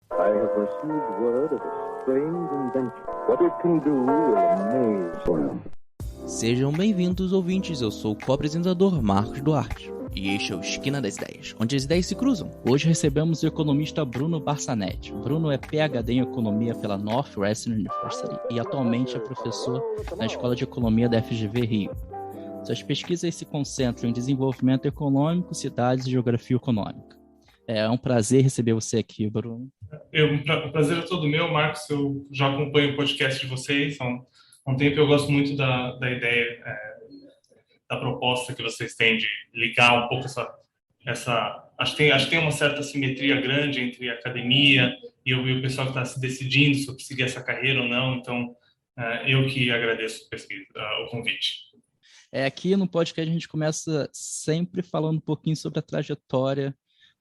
I have received word of a strange invention. What it can do will amaze. Sejam bem-vindos, ouvintes. Eu sou o co-apresentador Marcos Duarte. E este é o Esquina das Ideias, onde as ideias se cruzam. Hoje recebemos o economista Bruno Barçanetti. Bruno é PhD em Economia pela Northwestern University e atualmente é professor na Escola de Economia da FGV Rio. Suas pesquisas se concentram em desenvolvimento econômico, cidades e geografia econômica. É um prazer receber você aqui, Bruno. O prazer é todo meu, Marcos. Eu já acompanho o podcast de vocês há um tempo. Eu gosto muito da ideia, da proposta que vocês têm de ligar um pouco acho que tem uma certa simetria grande entre a academia e o pessoal que está se decidindo sobre seguir essa carreira ou não. Então, eu que agradeço o convite. Aqui no podcast a gente começa sempre falando um pouquinho sobre a trajetória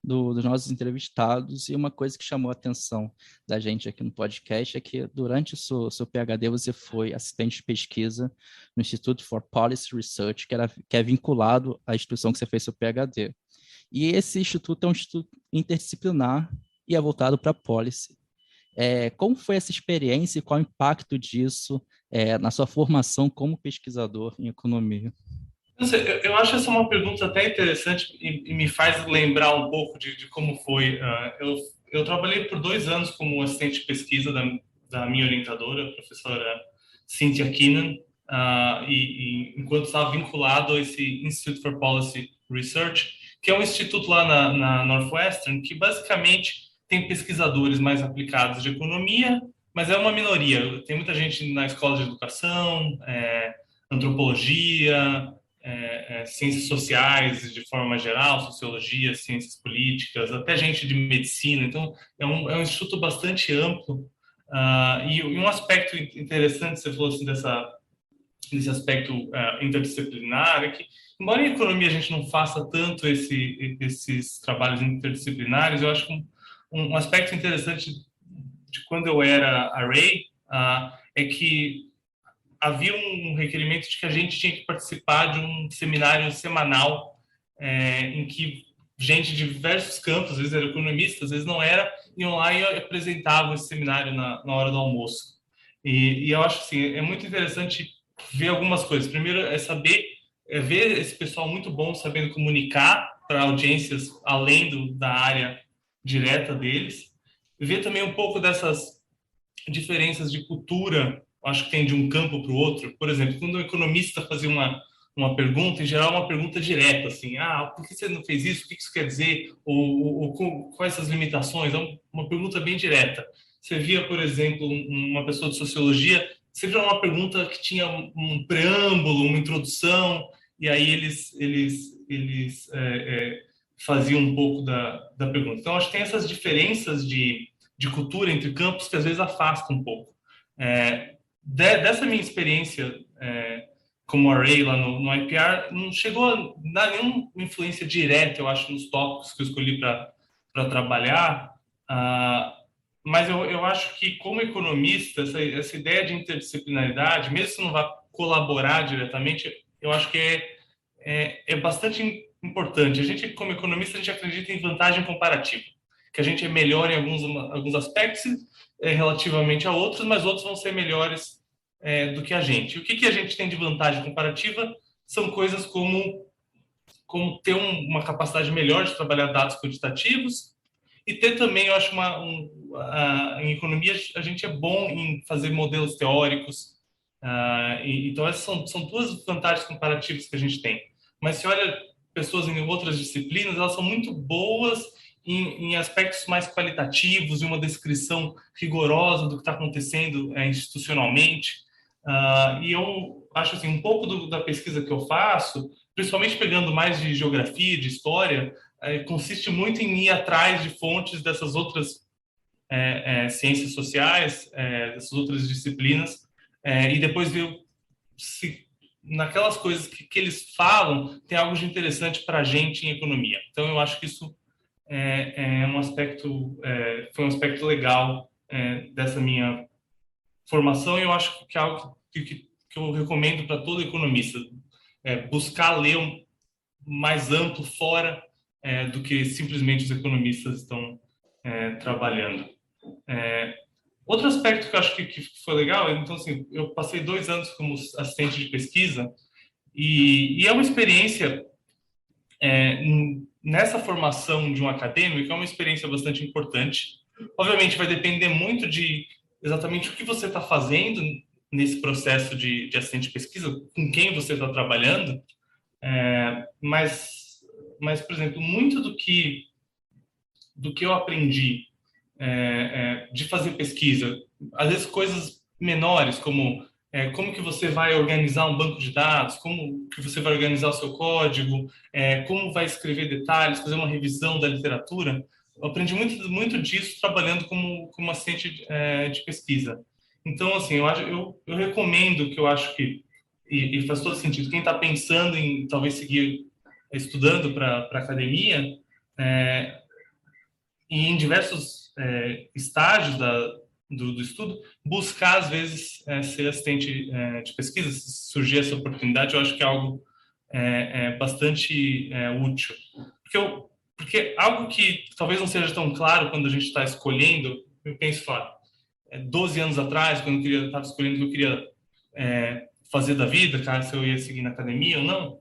dos nossos entrevistados, e uma coisa que chamou a atenção da gente aqui no podcast é que durante o seu PhD você foi assistente de pesquisa no Institute for Policy Research, que é vinculado à instituição que você fez seu PhD. E esse instituto é um instituto interdisciplinar e é voltado para policy. Como foi essa experiência e qual o impacto disso na sua formação como pesquisador em economia? Eu acho essa uma pergunta até interessante e me faz lembrar um pouco de como foi. Eu trabalhei por 2 anos como assistente de pesquisa da minha orientadora, a professora Cynthia Keenan, e enquanto estava vinculado a esse Institute for Policy Research, que é um instituto lá na Northwestern, que basicamente tem pesquisadores mais aplicados de economia, mas é uma minoria. Tem muita gente na escola de educação, antropologia, ciências sociais de forma geral, sociologia, ciências políticas, até gente de medicina. Então, é um instituto bastante amplo. E um aspecto interessante, você falou assim, desse aspecto interdisciplinar, é que, embora em economia a gente não faça tanto esses trabalhos interdisciplinares, eu acho que um aspecto interessante de quando eu era a Ray é que havia um requerimento de que a gente tinha que participar de um seminário semanal em que gente de diversos campos, às vezes era economista, às vezes não era, iam lá e apresentavam esse seminário na hora do almoço. E eu acho assim, é muito interessante ver algumas coisas. Primeiro ver esse pessoal muito bom sabendo comunicar para audiências além da área direta deles. Ver também um pouco dessas diferenças de cultura, acho que tem de um campo para o outro. Por exemplo, quando o economista fazia uma pergunta, em geral uma pergunta direta, assim, por que você não fez isso? O que isso quer dizer? Ou quais essas limitações? É uma pergunta bem direta. Você via, por exemplo, uma pessoa de sociologia, sempre era uma pergunta que tinha um preâmbulo, uma introdução, e aí eles faziam um pouco da pergunta. Então, acho que tem essas diferenças de cultura entre campos que às vezes afastam um pouco. Dessa minha experiência como array lá no IPR, não chegou a dar nenhuma influência direta, eu acho, nos tópicos que eu escolhi para trabalhar, mas eu acho que, como economista, essa ideia de interdisciplinaridade, mesmo se não vai colaborar diretamente, eu acho que é bastante importante. A gente, como economista, a gente acredita em vantagem comparativa, que a gente é melhor em alguns aspectos relativamente a outros, mas outros vão ser melhores do que a gente. O que a gente tem de vantagem comparativa são coisas como ter uma capacidade melhor de trabalhar dados quantitativos e ter também, eu acho, em economia a gente é bom em fazer modelos teóricos. Então, essas são 2 vantagens comparativas que a gente tem. Mas se olha pessoas em outras disciplinas, elas são muito boas em aspectos mais qualitativos, e uma descrição rigorosa do que está acontecendo institucionalmente. E eu acho assim, um pouco da pesquisa que eu faço, principalmente pegando mais de geografia, de história, consiste muito em ir atrás de fontes dessas outras ciências sociais, dessas outras disciplinas, e depois ver se naquelas coisas que eles falam tem algo de interessante para a gente em economia. Então, eu acho que isso foi um aspecto legal dessa minha formação, e eu acho que é algo que eu recomendo para todo economista, buscar ler mais amplo fora do que simplesmente os economistas estão trabalhando. Outro aspecto que eu acho que foi legal, então, assim, eu passei 2 anos como assistente de pesquisa e é uma experiência, nessa formação de um acadêmico, é uma experiência bastante importante. Obviamente, vai depender muito de exatamente o que você está fazendo nesse processo de assistente de pesquisa, com quem você está trabalhando, mas, por exemplo, muito do que eu aprendi de fazer pesquisa, às vezes coisas menores, como que você vai organizar um banco de dados, como que você vai organizar o seu código, como vai escrever detalhes, fazer uma revisão da literatura. Eu aprendi muito disso trabalhando como assistente de pesquisa. Então, assim, eu recomendo, que eu acho que, e faz todo sentido, quem está pensando em talvez seguir estudando para academia, e em diversos estágios do estudo, buscar, às vezes, ser assistente de pesquisa, se surgir essa oportunidade, eu acho que é algo bastante útil. Porque algo que talvez não seja tão claro quando a gente está escolhendo, eu penso, 12 anos atrás, quando eu estava escolhendo o que eu queria fazer da vida, cara, se eu ia seguir na academia ou não,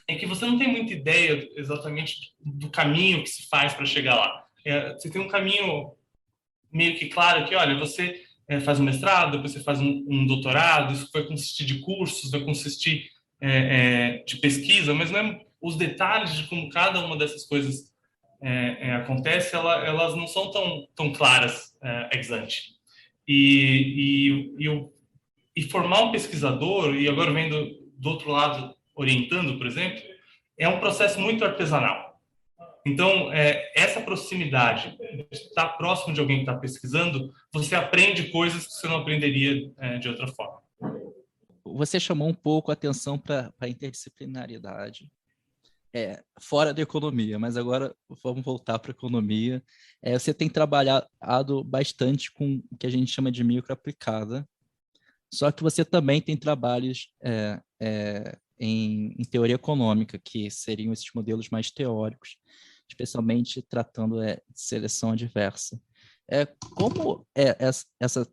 é que você não tem muita ideia exatamente do caminho que se faz para chegar lá. Você tem um caminho meio que claro que, olha, você faz um mestrado, depois você faz um doutorado, isso vai consistir de cursos, vai consistir de pesquisa, mas não é, os detalhes de como cada uma dessas coisas acontece, elas não são tão claras ex ante. E formar um pesquisador, e agora vendo do outro lado, orientando, por exemplo, é um processo muito artesanal. Então, essa proximidade, estar próximo de alguém que está pesquisando, você aprende coisas que você não aprenderia de outra forma. Você chamou um pouco a atenção para a interdisciplinaridade, fora da economia, mas agora vamos voltar para a economia. Você tem trabalhado bastante com o que a gente chama de microaplicada, só que você também tem trabalhos em teoria econômica, que seriam esses modelos mais teóricos, especialmente tratando de seleção adversa. Como essa...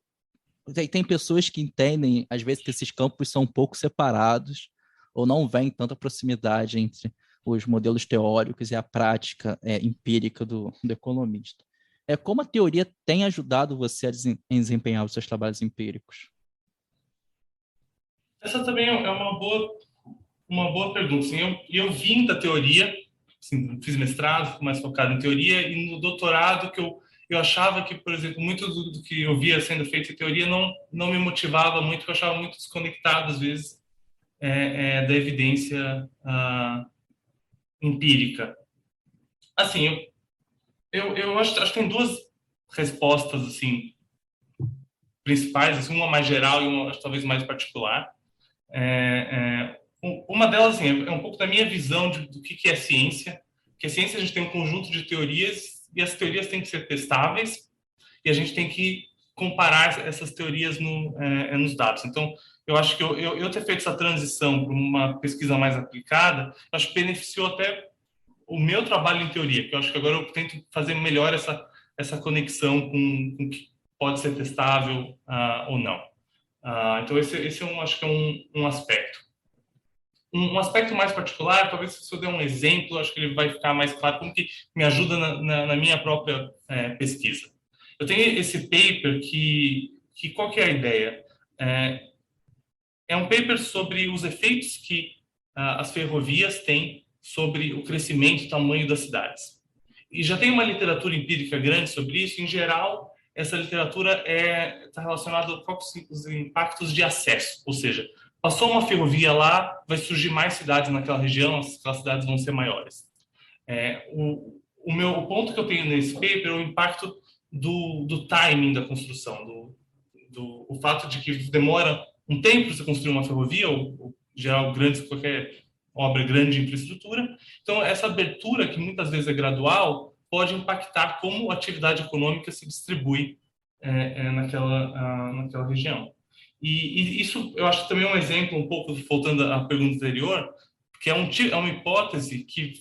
Tem pessoas que entendem, às vezes, que esses campos são um pouco separados, ou não vem tanta proximidade entre os modelos teóricos e a prática empírica do economista. Como a teoria tem ajudado você a desempenhar os seus trabalhos empíricos? Essa também é uma boa pergunta. Assim, eu vim da teoria, assim, fiz mestrado, mais focado em teoria, e no doutorado que eu achava que, por exemplo, muito do que eu via sendo feito em teoria não me motivava muito, eu achava muito desconectado, às vezes, da evidência empírica. Assim, eu acho que tem duas respostas, assim, principais, assim, uma mais geral e uma talvez mais particular. Uma delas, assim, é um pouco da minha visão do que é ciência, que a ciência a gente tem um conjunto de teorias e as teorias têm que ser testáveis e a gente tem que comparar essas teorias nos dados. Então, eu acho que eu ter feito essa transição para uma pesquisa mais aplicada, acho que beneficiou até o meu trabalho em teoria, porque eu acho que agora eu tento fazer melhor essa conexão com o que pode ser testável ou não. Então, esse acho que é um aspecto. Um aspecto mais particular, talvez se eu der um exemplo, acho que ele vai ficar mais claro como que me ajuda na minha própria pesquisa. Eu tenho esse paper que qual que é a ideia? É um paper sobre os efeitos que as ferrovias têm sobre o crescimento e tamanho das cidades. E já tem uma literatura empírica grande sobre isso. Em geral, essa literatura está relacionada com os impactos de acesso, ou seja, passou uma ferrovia lá, vai surgir mais cidades naquela região, aquelas cidades vão ser maiores. O ponto que eu tenho nesse paper é o impacto do timing da construção, o fato de que demora um tempo para você construir uma ferrovia, ou geral qualquer obra grande de infraestrutura. Então, essa abertura, que muitas vezes é gradual, pode impactar como a atividade econômica se distribui naquela região. E isso, eu acho também um exemplo, um pouco voltando à pergunta anterior, que é uma hipótese que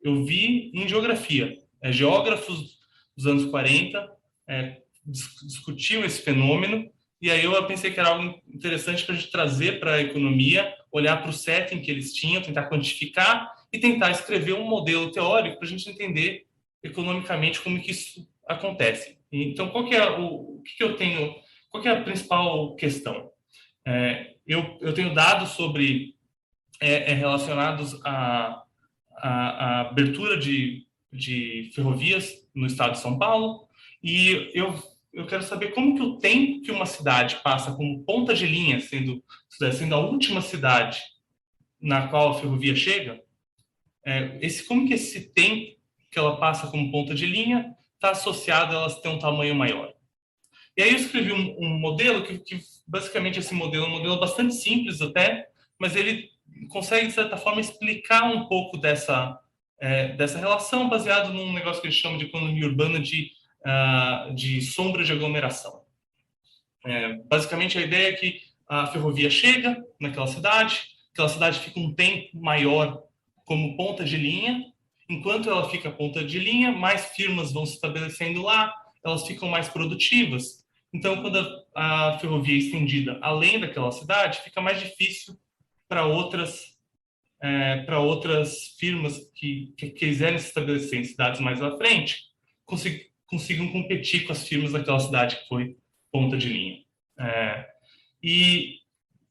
eu vi em geografia. Geógrafos dos anos 40 discutiam esse fenômeno, e aí eu pensei que era algo interessante para a gente trazer para a economia, olhar para o setting que eles tinham, tentar quantificar e tentar escrever um modelo teórico para a gente entender economicamente como que isso acontece. Então, qual que é o que eu tenho? Qual que é a principal questão? Eu tenho dados sobre relacionados à abertura de ferrovias no estado de São Paulo, e eu quero saber como que o tempo que uma cidade passa como ponta de linha, sendo a última cidade na qual a ferrovia chega, como que esse tempo que ela passa como ponta de linha está associado a elas ter um tamanho maior. E aí eu escrevi um modelo que basicamente esse modelo é um modelo bastante simples até, mas ele consegue, de certa forma, explicar um pouco dessa relação baseado num negócio que a gente chama de economia urbana de sombra de aglomeração. Basicamente, a ideia é que a ferrovia chega naquela cidade, aquela cidade fica um tempo maior como ponta de linha. Enquanto ela fica ponta de linha, mais firmas vão se estabelecendo lá, elas ficam mais produtivas. Então, quando a ferrovia é estendida além daquela cidade, fica mais difícil para outras firmas que quiserem se estabelecer em cidades mais à frente, consigam competir com as firmas daquela cidade que foi ponta de linha. E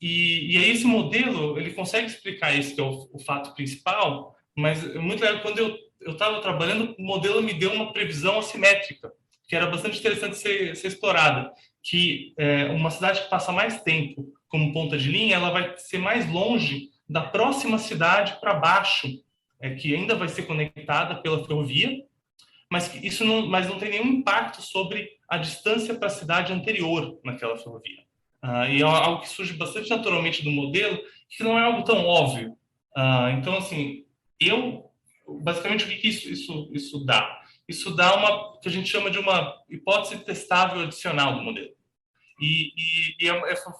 aí esse modelo ele consegue explicar isso, que é o fato principal, mas é muito legal, quando eu estava trabalhando, o modelo me deu uma previsão assimétrica, que era bastante interessante ser explorada, que uma cidade que passa mais tempo como ponta de linha, ela vai ser mais longe da próxima cidade para baixo, que ainda vai ser conectada pela ferrovia, mas isso não tem nenhum impacto sobre a distância para a cidade anterior naquela ferrovia. E é algo que surge bastante naturalmente do modelo, que não é algo tão óbvio. Então, assim, basicamente, o que isso dá? Isso dá uma que a gente chama de uma hipótese testável adicional do modelo.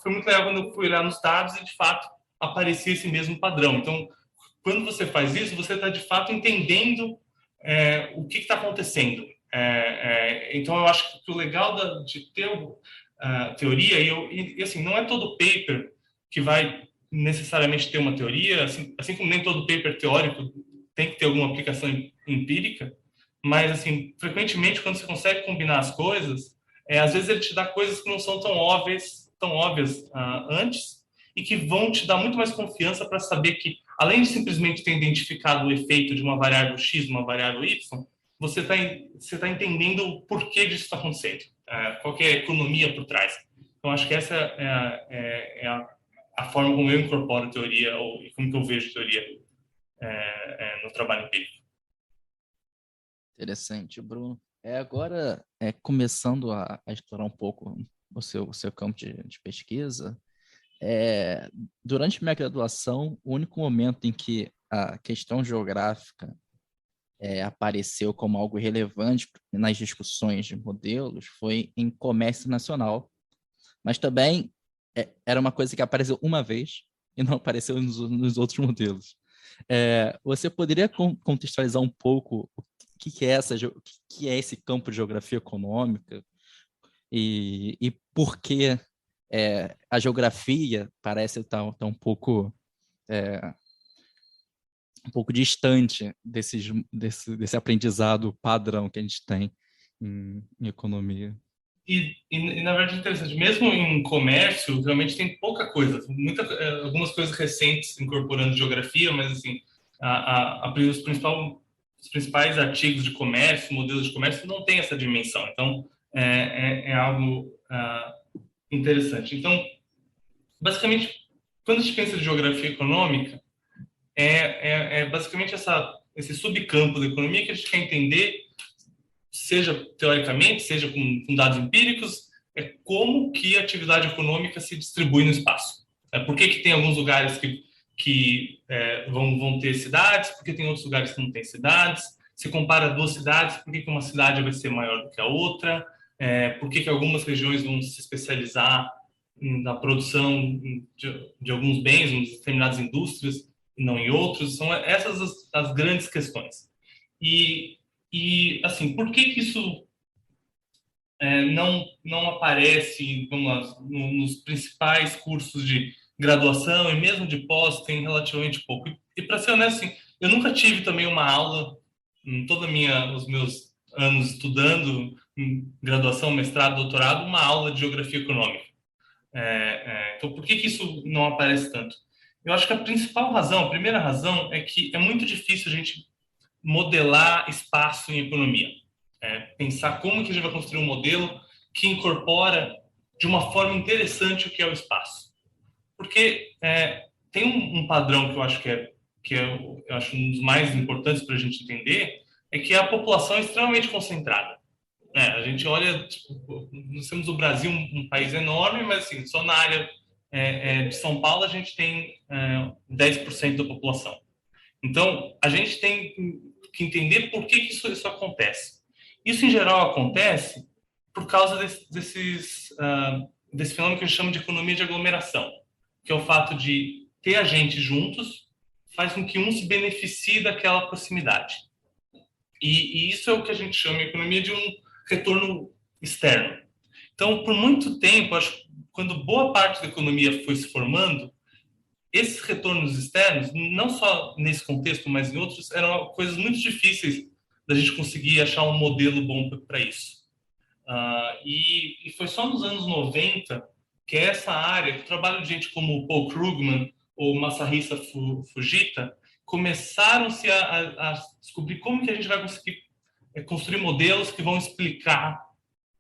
Foi muito legal quando eu fui olhar nos dados e, de fato, aparecia esse mesmo padrão. Então, quando você faz isso, você está, de fato, entendendo o que está acontecendo. Então, eu acho que o legal de ter teoria, e assim, não é todo paper que vai necessariamente ter uma teoria, assim como nem todo paper teórico tem que ter alguma aplicação empírica, mas, assim, frequentemente, quando você consegue combinar as coisas, às vezes ele te dá coisas que não são tão óbvias antes, e que vão te dar muito mais confiança para saber que, além de simplesmente ter identificado o efeito de uma variável X, uma variável Y, você está entendendo o porquê disso está acontecendo, qual que é a economia por trás. Então, acho que essa é a forma como eu incorporo a teoria, ou como que eu vejo teoria no trabalho empírico. Interessante, Bruno. Agora, começando a explorar um pouco o seu campo de pesquisa, durante minha graduação, o único momento em que a questão geográfica apareceu como algo relevante nas discussões de modelos foi em comércio nacional, mas também era uma coisa que apareceu uma vez e não apareceu nos outros modelos. Você poderia contextualizar um pouco o que é esse campo de geografia econômica e por que a geografia parece estar um pouco distante desse aprendizado padrão que a gente tem em economia. E na verdade é interessante, mesmo em comércio, realmente tem pouca coisa, algumas coisas recentes incorporando geografia, mas assim, os principais artigos de comércio, modelos de comércio, não tem essa dimensão. Então, é algo interessante. Então, basicamente, quando a gente pensa em geografia econômica, basicamente esse subcampo da economia que a gente quer entender, seja teoricamente, seja com dados empíricos, como que a atividade econômica se distribui no espaço. Por que tem alguns lugares que vão ter cidades, por que tem outros lugares que não tem cidades, se compara duas cidades, por que uma cidade vai ser maior do que a outra, por que algumas regiões vão se especializar na produção de alguns bens, em determinadas indústrias, e não em outros. São essas as grandes questões. E assim, por que isso não aparece, vamos lá, nos principais cursos de graduação e mesmo de pós tem relativamente pouco. E para ser honesto, assim, eu nunca tive também uma aula em os meus anos estudando, em graduação, mestrado, doutorado, uma aula de geografia econômica. Então, por que isso não aparece tanto? Eu acho que a principal razão, a primeira razão, é que é muito difícil a gente modelar espaço em economia. Pensar como que a gente vai construir um modelo que incorpora de uma forma interessante o que é o espaço. Porque tem um padrão que eu acho eu acho um dos mais importantes para a gente entender, é que a população é extremamente concentrada. A gente olha, tipo, nós temos o Brasil, um país enorme, mas assim, só na área de São Paulo a gente tem 10% da população. Então, a gente tem que entender por que isso acontece. Isso, em geral, acontece por causa desse fenômeno que a gente chama de economia de aglomeração, que é o fato de ter a gente juntos faz com que um se beneficie daquela proximidade. E isso é o que a gente chama de economia de um retorno externo. Então, por muito tempo, acho que quando boa parte da economia foi se formando, esses retornos externos, não só nesse contexto, mas em outros, eram coisas muito difíceis da gente conseguir achar um modelo bom para isso. E foi só nos anos 90 que essa área, que o trabalho de gente como Paul Krugman ou Masahisa Fujita, começaram-se a descobrir como que a gente vai conseguir construir modelos que vão explicar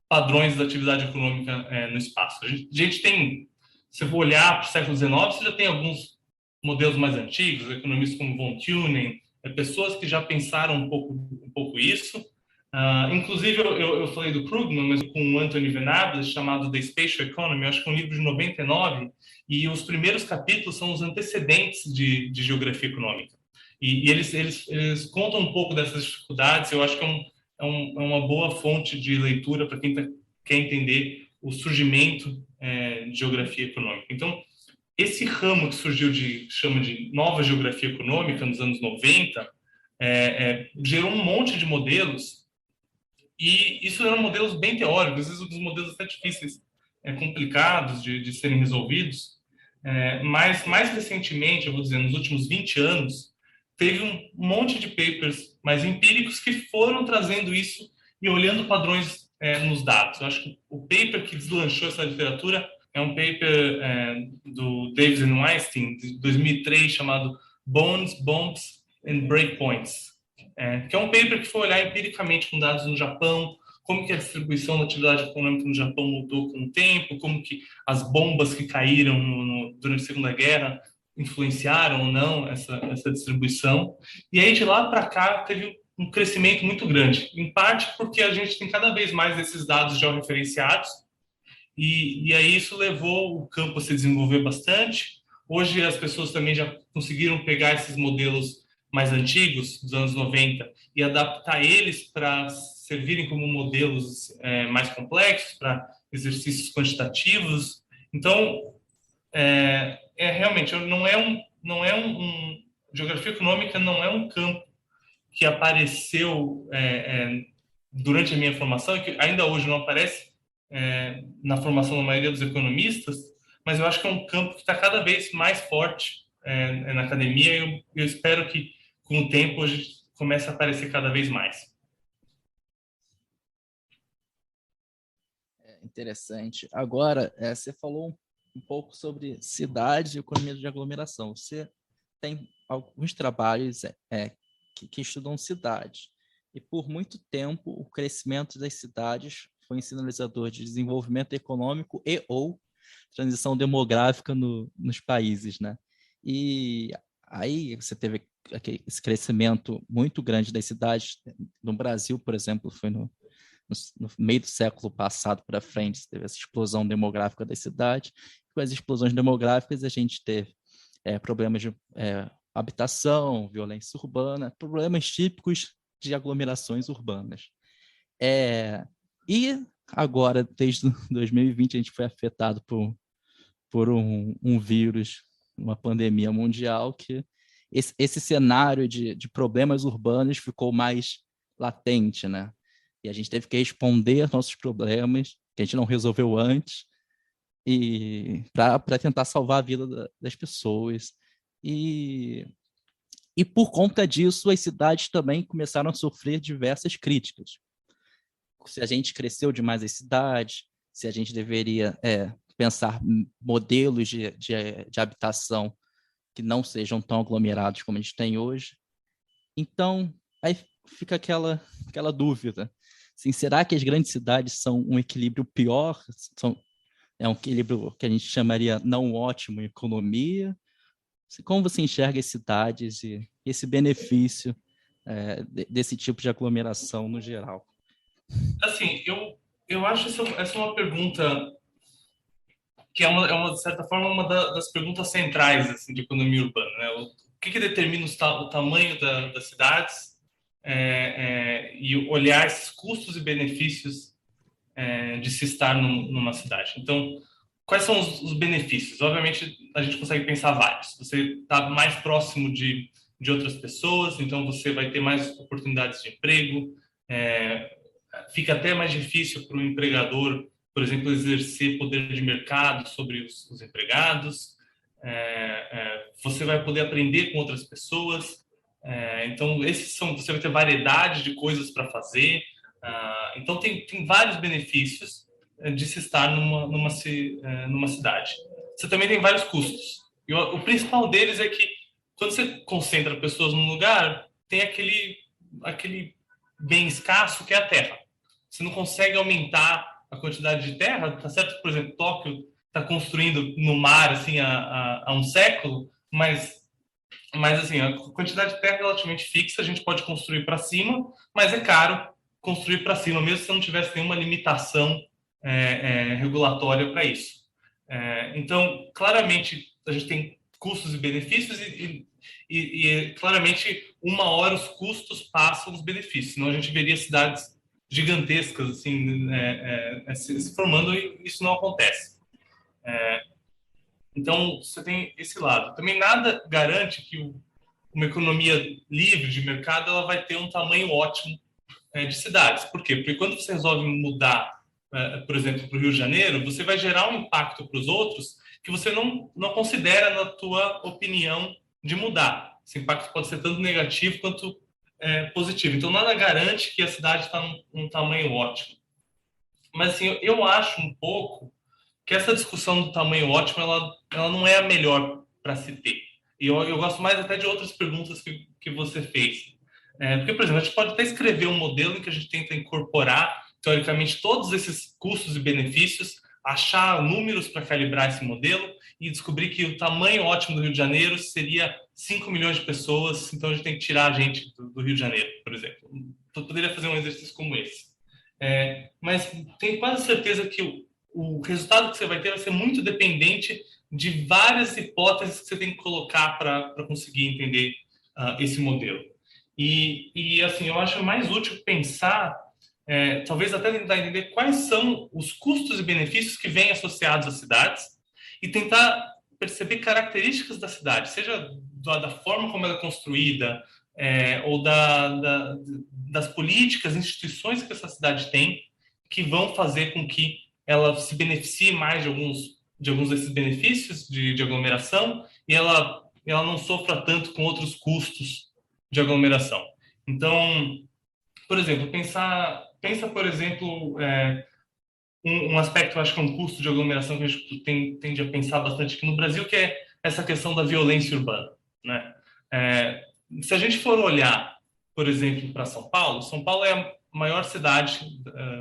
padrões da atividade econômica no espaço. A gente tem, se eu for olhar para o século XIX, você já tem alguns modelos mais antigos, economistas como von Thunen, pessoas que já pensaram um pouco isso. Inclusive, eu falei do Krugman, mas com o Anthony Venables, chamado The Spatial Economy, acho que é um livro de 99, e os primeiros capítulos são os antecedentes de geografia econômica. E eles contam um pouco dessas dificuldades. Eu acho que é uma boa fonte de leitura para quem quer entender o surgimento de geografia econômica. Então, esse ramo que surgiu chama de nova geografia econômica nos anos 90, gerou um monte de modelos, e isso eram modelos bem teóricos, às vezes os modelos até difíceis, complicados de serem resolvidos, mas mais recentemente, eu vou dizer, nos últimos 20 anos, teve um monte de papers mais empíricos que foram trazendo isso e olhando padrões nos dados. Eu acho que o paper que deslanchou essa literatura é um paper do Davis and Weinstein, de 2003, chamado Bones, Bumps and Breakpoints, que é um paper que foi olhar empiricamente com dados no Japão, como que a distribuição da atividade econômica no Japão mudou com o tempo, como que as bombas que caíram durante a Segunda Guerra influenciaram ou não essa distribuição. E aí, de lá para cá, teve um crescimento muito grande, em parte porque a gente tem cada vez mais esses dados georreferenciados, e aí isso levou o campo a se desenvolver bastante. Hoje as pessoas também já conseguiram pegar esses modelos mais antigos, dos anos 90, e adaptar eles para servirem como modelos mais complexos, para exercícios quantitativos. Então, realmente, geografia econômica não é um campo que apareceu durante a minha formação, e que ainda hoje não aparece na formação da maioria dos economistas, mas eu acho que é um campo que está cada vez mais forte na academia, e eu espero que, com o tempo, a gente comece a aparecer cada vez mais. Interessante. Agora, você falou um pouco sobre cidades e economia de aglomeração. Você tem alguns trabalhos que estudam cidades. E, por muito tempo, o crescimento das cidades foi um sinalizador de desenvolvimento econômico e ou transição demográfica nos países, né? E aí você teve esse crescimento muito grande das cidades. No Brasil, por exemplo, foi no meio do século passado para frente, teve essa explosão demográfica das cidades. Com as explosões demográficas, a gente teve problemas de habitação, violência urbana, problemas típicos de aglomerações urbanas. E agora, desde 2020, a gente foi afetado por um vírus, uma pandemia mundial, que esse cenário de problemas urbanos ficou mais latente, né? E a gente teve que responder aos nossos problemas, que a gente não resolveu antes, e para tentar salvar a vida das pessoas. E por conta disso, as cidades também começaram a sofrer diversas críticas. Se a gente cresceu demais as cidades, se a gente deveria pensar modelos de habitação que não sejam tão aglomerados como a gente tem hoje. Então, aí fica aquela dúvida. Assim, será que as grandes cidades são um equilíbrio pior? É um equilíbrio que a gente chamaria não ótimo em economia? Como você enxerga as cidades e esse benefício desse tipo de aglomeração no geral? Assim, eu acho essa uma pergunta que é de certa forma, uma das perguntas centrais assim, de economia urbana. Né? O que determina o tamanho das cidades e olhar esses custos e benefícios de se estar numa cidade. Então, quais são os benefícios? Obviamente, a gente consegue pensar vários. Você está mais próximo de outras pessoas, então você vai ter mais oportunidades de emprego, fica até mais difícil para o empregador, por exemplo, exercer poder de mercado sobre os empregados. Você vai poder aprender com outras pessoas. Então, você vai ter variedade de coisas para fazer. Então, tem vários benefícios de se estar numa cidade. Você também tem vários custos. E o principal deles é que, quando você concentra pessoas num lugar, tem aquele bem escasso que é a terra. Você não consegue aumentar a quantidade de terra, tá certo? Por exemplo, Tóquio está construindo no mar assim há um século, mas assim, a quantidade de terra é relativamente fixa, a gente pode construir para cima, mas é caro construir para cima, mesmo se não tivesse nenhuma limitação regulatória para isso. Então, claramente, a gente tem custos e benefícios e claramente, uma hora os custos passam os benefícios, senão a gente veria cidades gigantescas assim, se formando e isso não acontece. Então, você tem esse lado. Também nada garante que uma economia livre de mercado ela vai ter um tamanho ótimo de cidades. Por quê? Porque quando você resolve mudar, por exemplo, para o Rio de Janeiro, você vai gerar um impacto para os outros que você não considera na tua opinião de mudar. Esse impacto pode ser tanto negativo quanto positivo. Então, nada garante que a cidade está num tamanho ótimo. Mas, assim, eu acho um pouco que essa discussão do tamanho ótimo, ela não é a melhor para se ter. E eu gosto mais até de outras perguntas que você fez. Porque, por exemplo, a gente pode até escrever um modelo em que a gente tenta incorporar, teoricamente, todos esses custos e benefícios, achar números para calibrar esse modelo e descobrir que o tamanho ótimo do Rio de Janeiro seria 5 milhões de pessoas, então a gente tem que tirar a gente do Rio de Janeiro, por exemplo. Eu poderia fazer um exercício como esse. Mas tenho quase certeza que o resultado que você vai ter vai ser muito dependente de várias hipóteses que você tem que colocar para conseguir entender esse modelo. E assim, eu acho mais útil pensar, talvez até tentar entender quais são os custos e benefícios que vêm associados às cidades e tentar perceber características da cidade, seja da forma como ela é construída, ou das políticas, instituições que essa cidade tem, que vão fazer com que ela se beneficie mais de alguns desses benefícios de aglomeração e ela não sofra tanto com outros custos de aglomeração. Então, por exemplo, pensa por exemplo, um aspecto, eu acho que é um custo de aglomeração que a gente tende a pensar bastante aqui no Brasil, que é essa questão da violência urbana, né? Se a gente for olhar, por exemplo, para São Paulo é a maior cidade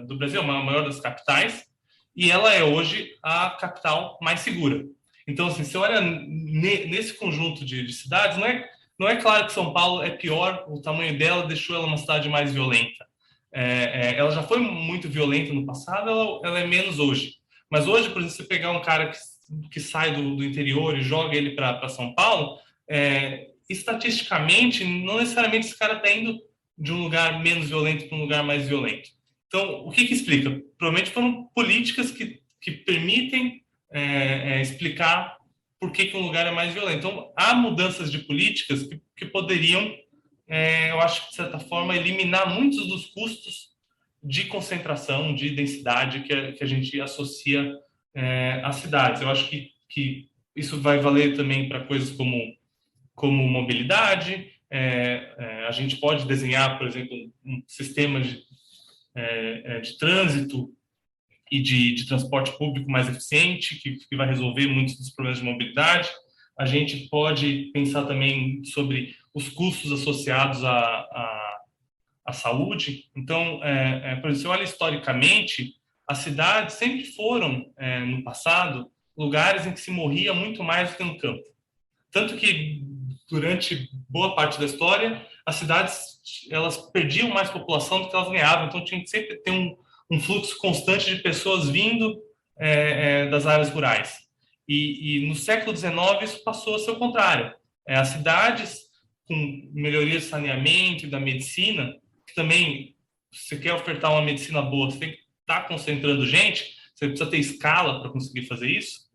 do Brasil, a maior das capitais, e ela é hoje a capital mais segura. Então, assim, se olha nesse conjunto de cidades, não é claro que São Paulo é pior, o tamanho dela deixou ela uma cidade mais violenta. Ela já foi muito violenta no passado, ela é menos hoje. Mas hoje, por exemplo, se você pegar um cara que sai do interior e joga ele para São Paulo, estatisticamente, não necessariamente esse cara está indo de um lugar menos violento para um lugar mais violento. Então, o que explica? Provavelmente foram políticas que permitem explicar por que um lugar é mais violento. Então, há mudanças de políticas que poderiam, eu acho que, de certa forma, eliminar muitos dos custos de concentração, de densidade que a gente associa às cidades. Eu acho que isso vai valer também para coisas como mobilidade. A gente pode desenhar, por exemplo, um sistema de trânsito e de transporte público mais eficiente, que vai resolver muitos dos problemas de mobilidade. A gente pode pensar também sobre os custos associados à saúde. Então, por exemplo, se olha historicamente, as cidades sempre foram, no passado, lugares em que se morria muito mais do que no campo. Tanto que, durante boa parte da história, as cidades elas perdiam mais população do que elas ganhavam. Então, tinha que sempre ter um fluxo constante de pessoas vindo das áreas rurais. E no século XIX, isso passou a ser o contrário. As cidades, com melhoria do saneamento e da medicina, que também, se você quer ofertar uma medicina boa, você tem que estar concentrando gente, você precisa ter escala para conseguir fazer isso,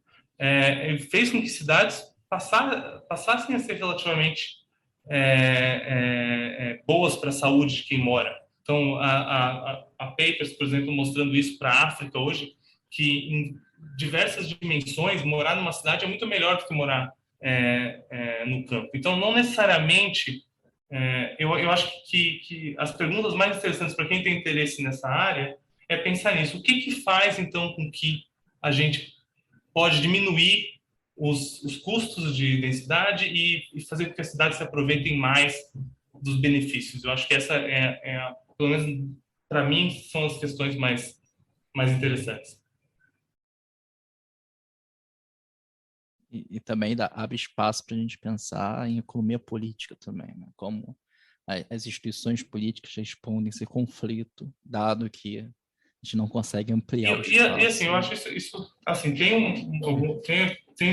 fez com que cidades passassem a ser relativamente boas para a saúde de quem mora. Então, a Papers, por exemplo, mostrando isso para a África hoje, que em diversas dimensões, morar numa cidade é muito melhor do que morar no campo. Então, não necessariamente, eu acho que as perguntas mais interessantes para quem tem interesse nessa área é pensar nisso. O que faz, então, com que a gente pode diminuir os custos de densidade e fazer com que as cidades se aproveitem mais dos benefícios? Eu acho que essa pelo menos para mim, são as questões mais interessantes. E também abre espaço para a gente pensar em economia política também, né? Como as instituições políticas respondem esse conflito, dado que a gente não consegue ampliar o espaço. E assim, eu acho isso assim,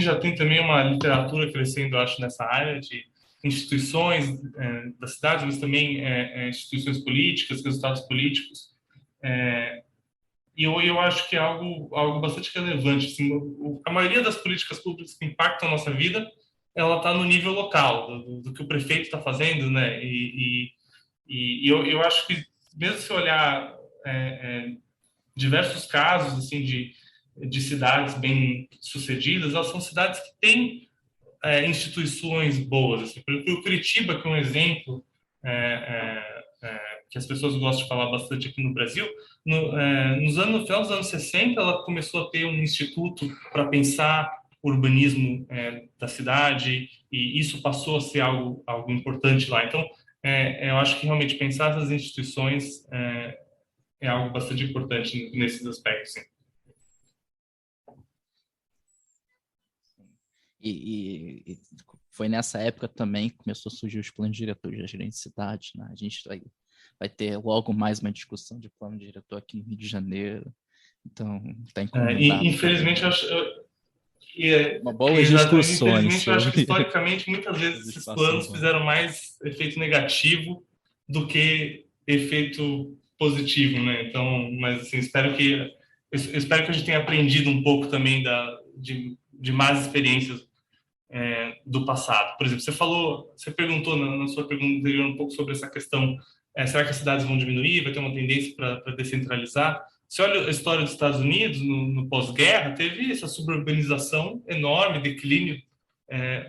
já tem também uma literatura crescendo, eu acho, nessa área de instituições das cidades, mas também instituições políticas, resultados políticos. E eu acho que é algo bastante relevante. Assim, a maioria das políticas públicas que impactam a nossa vida, ela está no nível local, do que o prefeito está fazendo, né? E eu acho que, mesmo se olhar diversos casos assim de cidades bem sucedidas, elas são cidades que têm instituições boas. Assim. Por exemplo, Curitiba, que é um exemplo que as pessoas gostam de falar bastante aqui no Brasil, no final dos anos 60, ela começou a ter um instituto para pensar o urbanismo da cidade, e isso passou a ser algo importante lá. Então, eu acho que realmente pensar essas instituições é algo bastante importante nesses aspectos. Sim. E foi nessa época também que começou a surgir os planos diretores da gerência de cidade, né? A gente vai ter logo mais uma discussão de plano diretor aqui no Rio de Janeiro. Então, está encomendado. Infelizmente, uma boa discussões. Infelizmente, eu acho que historicamente, muitas vezes, esses planos fizeram mais efeito negativo do que efeito positivo, né? Então, mas assim, espero que a gente tenha aprendido um pouco também de más experiências do passado. Por exemplo, você perguntou na sua pergunta anterior um pouco sobre essa questão, será que as cidades vão diminuir, vai ter uma tendência para descentralizar? Se olha a história dos Estados Unidos, no pós-guerra, teve essa suburbanização enorme, declínio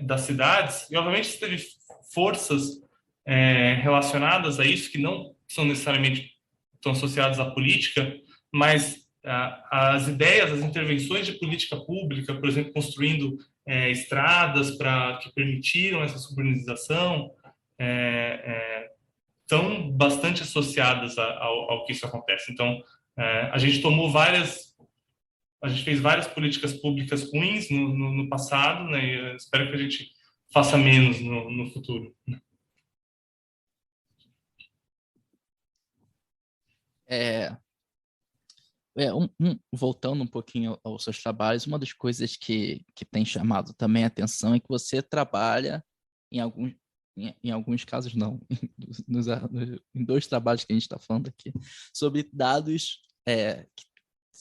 das cidades, e obviamente teve forças relacionadas a isso, que não são necessariamente tão associadas à política, mas as ideias, as intervenções de política pública, por exemplo, construindo estradas que permitiram essa suburbanização, estão bastante associadas ao que isso acontece. Então, a gente fez várias políticas públicas ruins no passado, né? E eu espero que a gente faça menos no futuro. Voltando um pouquinho aos seus trabalhos, uma das coisas que tem chamado também a atenção é que você trabalha em alguns casos, não, em 2 trabalhos que a gente está falando aqui, sobre dados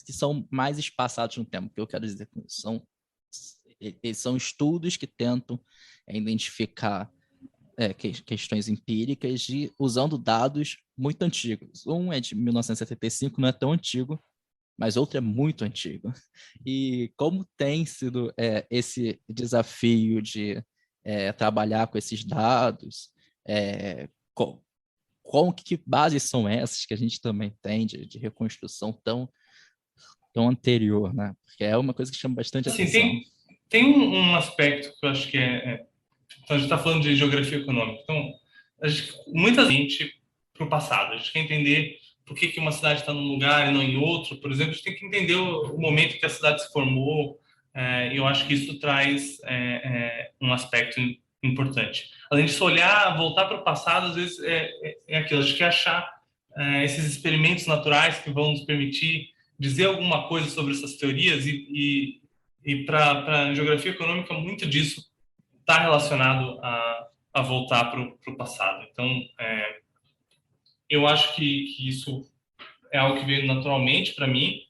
que são mais espaçados no tempo. O que eu quero dizer com isso? São estudos que tentam identificar questões empíricas usando dados muito antigos. Um é de 1975, não é tão antigo, mas outro é muito antigo. E como tem sido esse desafio de trabalhar com esses dados, que bases são essas que a gente também tem de reconstrução tão anterior, né? Porque é uma coisa que chama bastante Assim, atenção. tem um aspecto que eu acho que então, a gente está falando de geografia econômica. Então, muita gente para o passado. A gente quer entender por que uma cidade está num lugar e não em outro. Por exemplo, a gente tem que entender o momento que a cidade se formou. E eu acho que isso traz um aspecto importante. Além disso, voltar para o passado, às vezes é aquilo. A gente quer achar esses experimentos naturais que vão nos permitir dizer alguma coisa sobre essas teorias e para a geografia econômica, muito disso está relacionado a voltar para o passado. Então, eu acho que isso é algo que veio naturalmente para mim.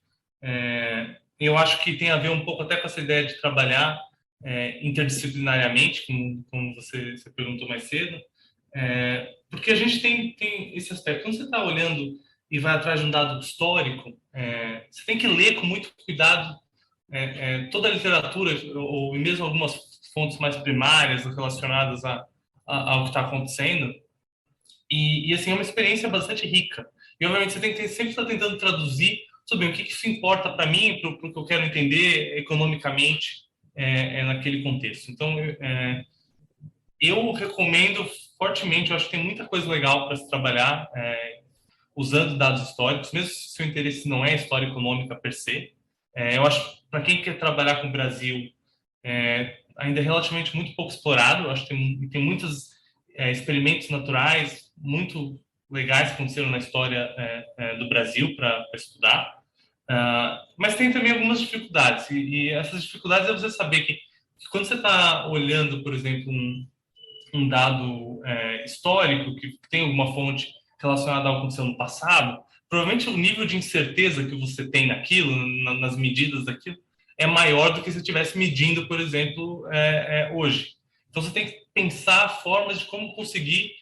Eu acho que tem a ver um pouco até com essa ideia de trabalhar interdisciplinariamente, como você perguntou mais cedo, porque a gente tem esse aspecto. Quando você está olhando e vai atrás de um dado histórico, você tem que ler com muito cuidado toda a literatura, ou mesmo algumas fontes mais primárias relacionadas ao que está acontecendo. E assim, é uma experiência bastante rica. E, obviamente, você tem que sempre estar tentando traduzir sobre o que isso importa para mim, para o que eu quero entender economicamente naquele contexto. Então, eu recomendo fortemente, eu acho que tem muita coisa legal para se trabalhar usando dados históricos, mesmo se o seu interesse não é história econômica per se. Eu acho que para quem quer trabalhar com o Brasil, ainda é relativamente muito pouco explorado. Eu acho que tem muitos experimentos naturais muito legais que aconteceram na história do Brasil para estudar. Mas tem também algumas dificuldades. E essas dificuldades é você saber que quando você está olhando, por exemplo, um dado histórico que tem alguma fonte relacionada ao que aconteceu no passado, provavelmente o nível de incerteza que você tem naquilo, nas medidas daquilo, é maior do que se estivesse medindo, por exemplo, hoje. Então, você tem que pensar formas de como conseguir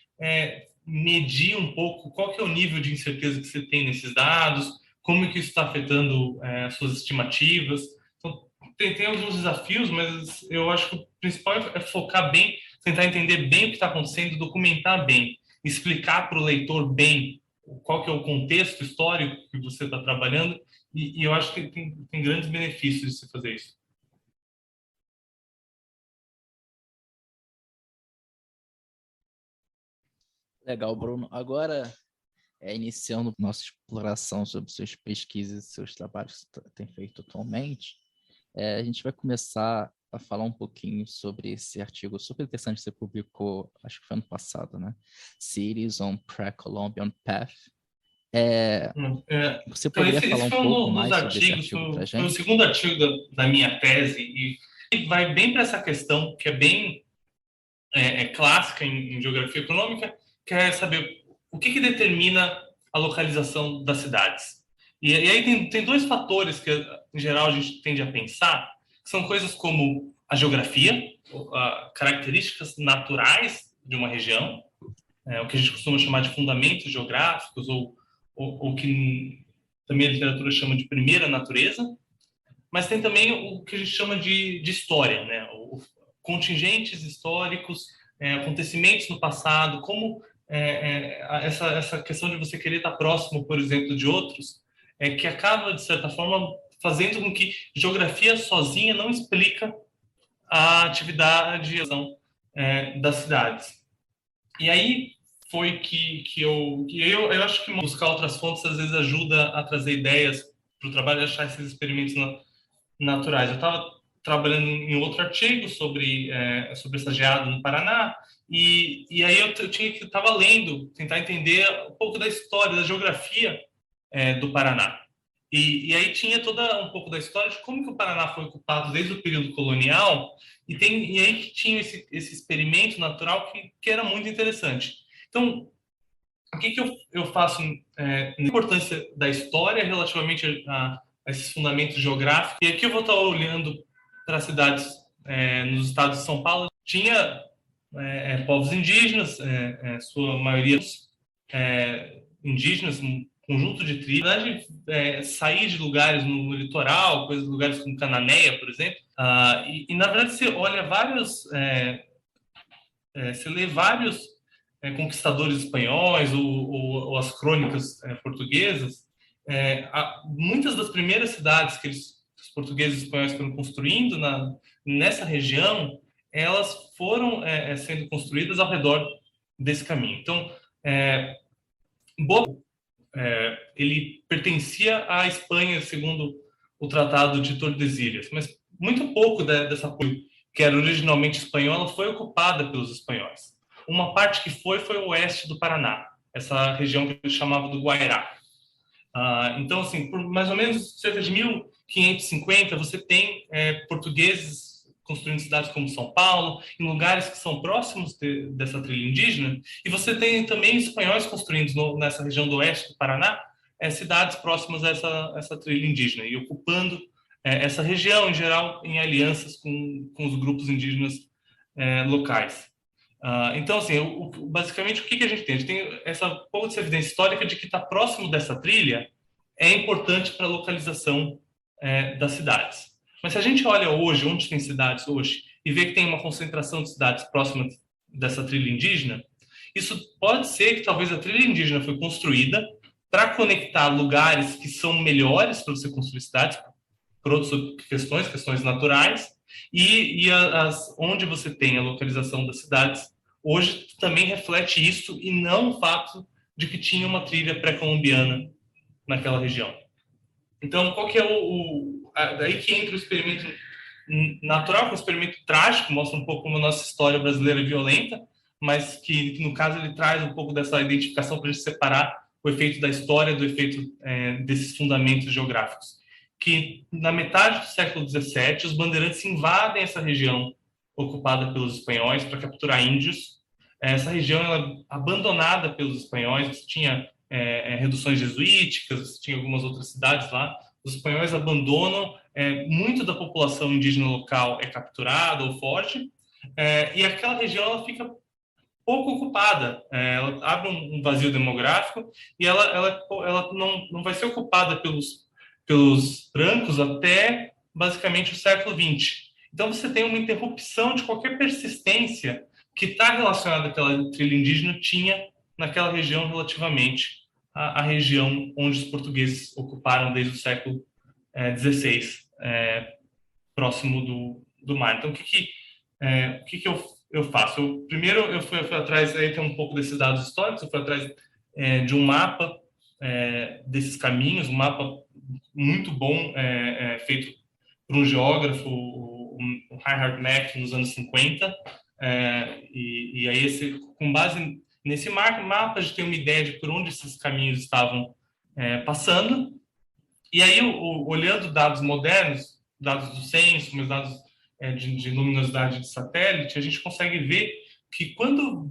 medir um pouco qual que é o nível de incerteza que você tem nesses dados, como que isso está afetando as suas estimativas. Então, tem alguns desafios, mas eu acho que o principal é focar bem, tentar entender bem o que está acontecendo, documentar bem, explicar para o leitor bem qual que é o contexto histórico que você está trabalhando, e eu acho que tem grandes benefícios de se fazer isso. Legal, Bruno. Agora, iniciando nossa exploração sobre suas pesquisas e seus trabalhos que você tem feito atualmente, a gente vai começar a falar um pouquinho sobre esse artigo super interessante que você publicou, acho que foi ano passado, né? Cities on Pre-Columbian Path. Você Então, poderia esse falar um foi pouco dos mais sobre esse artigos, artigo para a foi o gente? segundo artigo da minha tese, e vai bem para essa questão que é bem clássica em geografia econômica, que é saber o que determina a localização das cidades. E aí tem dois fatores que, em geral, a gente tende a pensar, que são coisas como a geografia, características naturais de uma região, o que a gente costuma chamar de fundamentos geográficos, ou que também a literatura chama de primeira natureza, mas tem também o que a gente chama de história, né? Contingentes históricos, acontecimentos no passado, como essa questão de você querer estar próximo, por exemplo, de outros, que acaba, de certa forma, fazendo com que geografia sozinha não explica a atividade das cidades. E aí foi que eu acho que buscar outras fontes às vezes ajuda a trazer ideias para o trabalho e achar esses experimentos naturais. Eu estava trabalhando em outro artigo sobre essa geada no Paraná, e aí eu tinha que estava lendo, tentar entender um pouco da história, da geografia do Paraná. E aí tinha toda um pouco da história de como que o Paraná foi ocupado desde o período colonial, e aí que tinha esse experimento natural que era muito interessante. Então, o que eu faço na importância da história relativamente a esses fundamentos geográficos? E aqui eu vou estar olhando para cidades nos estados de São Paulo. Tinha povos indígenas, sua maioria indígenas, um conjunto de tribos, na verdade, sair de lugares no litoral, lugares como Cananéia, por exemplo, na verdade você olha você lê vários conquistadores espanhóis ou as crônicas portuguesas, muitas das primeiras cidades que os portugueses e espanhóis foram construindo nessa região, elas foram sendo construídas ao redor desse caminho. Então, ele pertencia à Espanha, segundo o Tratado de Tordesilhas, mas muito pouco dessa coisa que era originalmente espanhola foi ocupada pelos espanhóis. Uma parte que foi o oeste do Paraná, essa região que eles chamavam do Guairá. Então, assim, por mais ou menos cerca de 1550, você tem portugueses construindo cidades como São Paulo, em lugares que são próximos dessa trilha indígena, e você tem também espanhóis construindo nessa região do oeste do Paraná cidades próximas a essa trilha indígena, e ocupando essa região, em geral, em alianças com os grupos indígenas locais. Então, assim, basicamente, o que a gente tem? A gente tem essa pouco de evidência histórica de que estar próximo dessa trilha é importante para a localização das cidades. Mas se a gente olha hoje, onde tem cidades hoje, e vê que tem uma concentração de cidades próximas dessa trilha indígena, isso pode ser que talvez a trilha indígena foi construída para conectar lugares que são melhores para você construir cidades, por outras questões naturais, e onde você tem a localização das cidades, hoje também reflete isso, e não o fato de que tinha uma trilha pré-colombiana naquela região. Então, qual que é daí que entra o experimento natural, que é um experimento trágico, mostra um pouco como a nossa história brasileira é violenta, mas que no caso, ele traz um pouco dessa identificação para a gente separar o efeito da história do efeito desses fundamentos geográficos. Que na metade do século XVII, os bandeirantes invadem essa região ocupada pelos espanhóis para capturar índios. Essa região ela é abandonada pelos espanhóis, você tinha reduções jesuíticas, você tinha algumas outras cidades lá. Os espanhóis abandonam, muito da população indígena local é capturada ou foge, e aquela região ela fica pouco ocupada, ela abre um vazio demográfico e ela não vai ser ocupada pelos brancos até basicamente o século XX. Então você tem uma interrupção de qualquer persistência que está relacionada àquela trilha indígena tinha naquela região relativamente à região onde os portugueses ocuparam desde o século XVI, próximo do mar. Então o que eu faço? Primeiro eu fui atrás, aí tem um pouco desses dados históricos, eu fui atrás de um mapa desses caminhos, um mapa muito bom, feito por um geógrafo, o Reinhard Mack, nos anos 50, e aí com base nesse mapa a gente tem uma ideia de por onde esses caminhos estavam passando, e aí olhando dados modernos, dados do censo, mas dados de luminosidade de satélite, a gente consegue ver que quando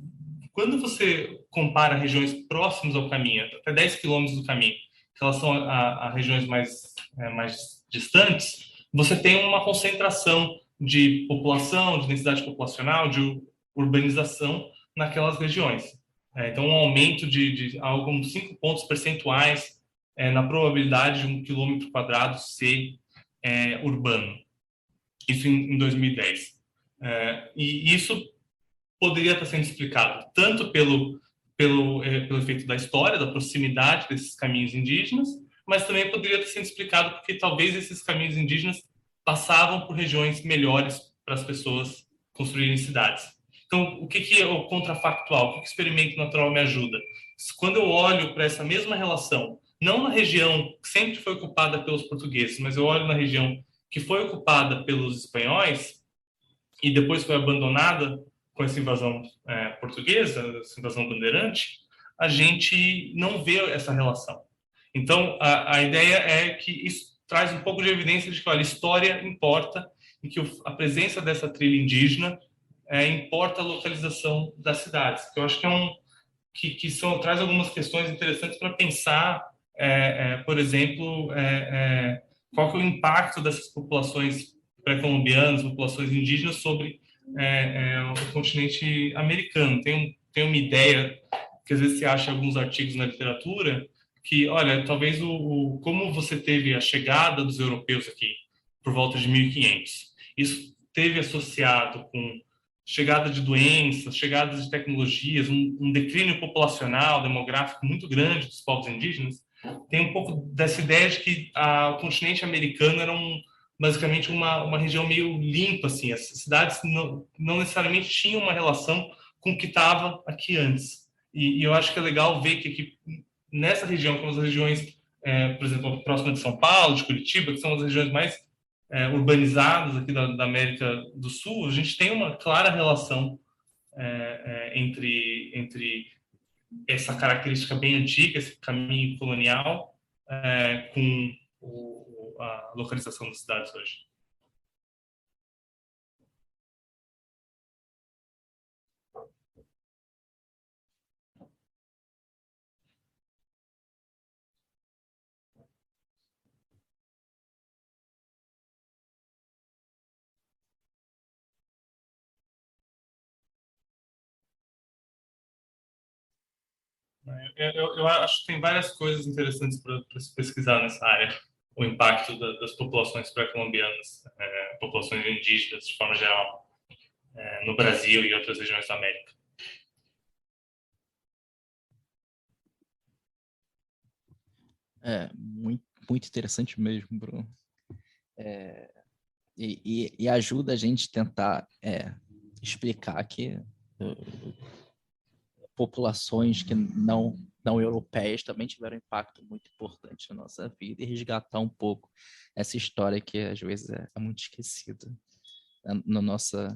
você compara regiões próximas ao caminho, até 10 quilômetros do caminho, em relação a regiões mais distantes, você tem uma concentração de população, de densidade populacional, de urbanização naquelas regiões. Então, um aumento de algo como 5 pontos percentuais na probabilidade de 1 quilômetro quadrado ser urbano. Isso em 2010. E isso poderia estar sendo explicado tanto pelo efeito da história, da proximidade desses caminhos indígenas, mas também poderia estar sendo explicado porque talvez esses caminhos indígenas passavam por regiões melhores para as pessoas construírem cidades. Então, o que é o contrafactual? O que o experimento natural me ajuda? Quando eu olho para essa mesma relação, não na região que sempre foi ocupada pelos portugueses, mas eu olho na região que foi ocupada pelos espanhóis e depois foi abandonada com essa invasão portuguesa, essa invasão bandeirante, a gente não vê essa relação. Então, a ideia é que isso traz um pouco de evidência de que, olha, a história importa e que a presença dessa trilha indígena importa a localização das cidades. Que eu acho que traz algumas questões interessantes para pensar, por exemplo, qual que é o impacto dessas populações pré-colombianas, populações indígenas sobre o continente americano. Tem uma ideia que às vezes se acha em alguns artigos na literatura, que, olha, talvez como você teve a chegada dos europeus aqui por volta de 1500, isso teve associado com chegada de doenças, chegada de tecnologias, um declínio populacional, demográfico muito grande dos povos indígenas, tem um pouco dessa ideia de que o continente americano era basicamente uma região meio limpa, assim, as cidades não necessariamente tinham uma relação com o que estava aqui antes. E eu acho que é legal ver que aqui, nessa região, como as regiões, por exemplo, próxima de São Paulo, de Curitiba, que são as regiões mais urbanizadas aqui da América do Sul, a gente tem uma clara relação entre essa característica bem antiga, esse caminho colonial, com a localização das cidades hoje. Eu acho que tem várias coisas interessantes para se pesquisar nessa área. O impacto das populações pré-colombianas, populações indígenas, de forma geral, no Brasil e outras regiões da América. Muito, muito interessante mesmo, Bruno. E ajuda a gente a tentar explicar que populações que não europeias também tiveram um impacto muito importante na nossa vida e resgatar um pouco essa história que às vezes é muito esquecida na nossa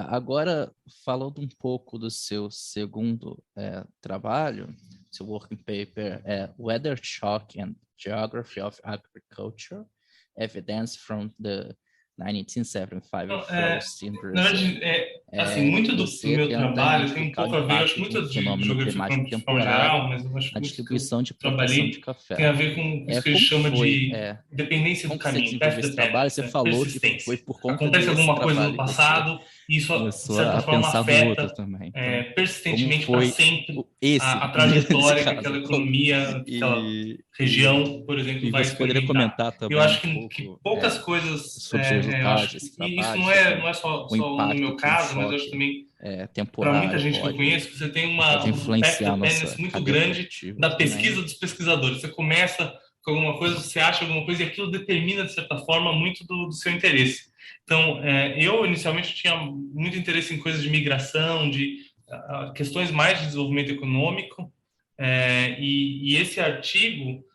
agora, falando um pouco do seu segundo trabalho, seu working paper Weather Shock and Geography of Agriculture, Evidence from the 1975 Frost in Brazil. Na verdade, assim, muito do meu trabalho tem um pouco a ver, acho muito de geografia de forma geral, mas eu acho na muito distribuição de trabalhei plantação de café. Tem a ver com isso que a gente chama de dependência do como você caminho, desenvolveu esse trabalho? Você falou que foi por conta acontece desse alguma coisa trabalho no passado e isso, de certa forma, afeta também. persistentemente para sempre a trajetória que aquela economia, aquela região, por exemplo, vai experimentar. Comentar também eu acho que poucas coisas sobre os resultados desse trabalho. E isso não é só no meu caso, mas eu acho também para muita gente que eu conheço, que você tem um back dependence muito grande da pesquisa dos pesquisadores. Você começa com alguma coisa, você acha alguma coisa e aquilo determina, de certa forma, muito do seu interesse. Então, eu inicialmente tinha muito interesse em coisas de migração, de questões mais de desenvolvimento econômico, e esse artigo,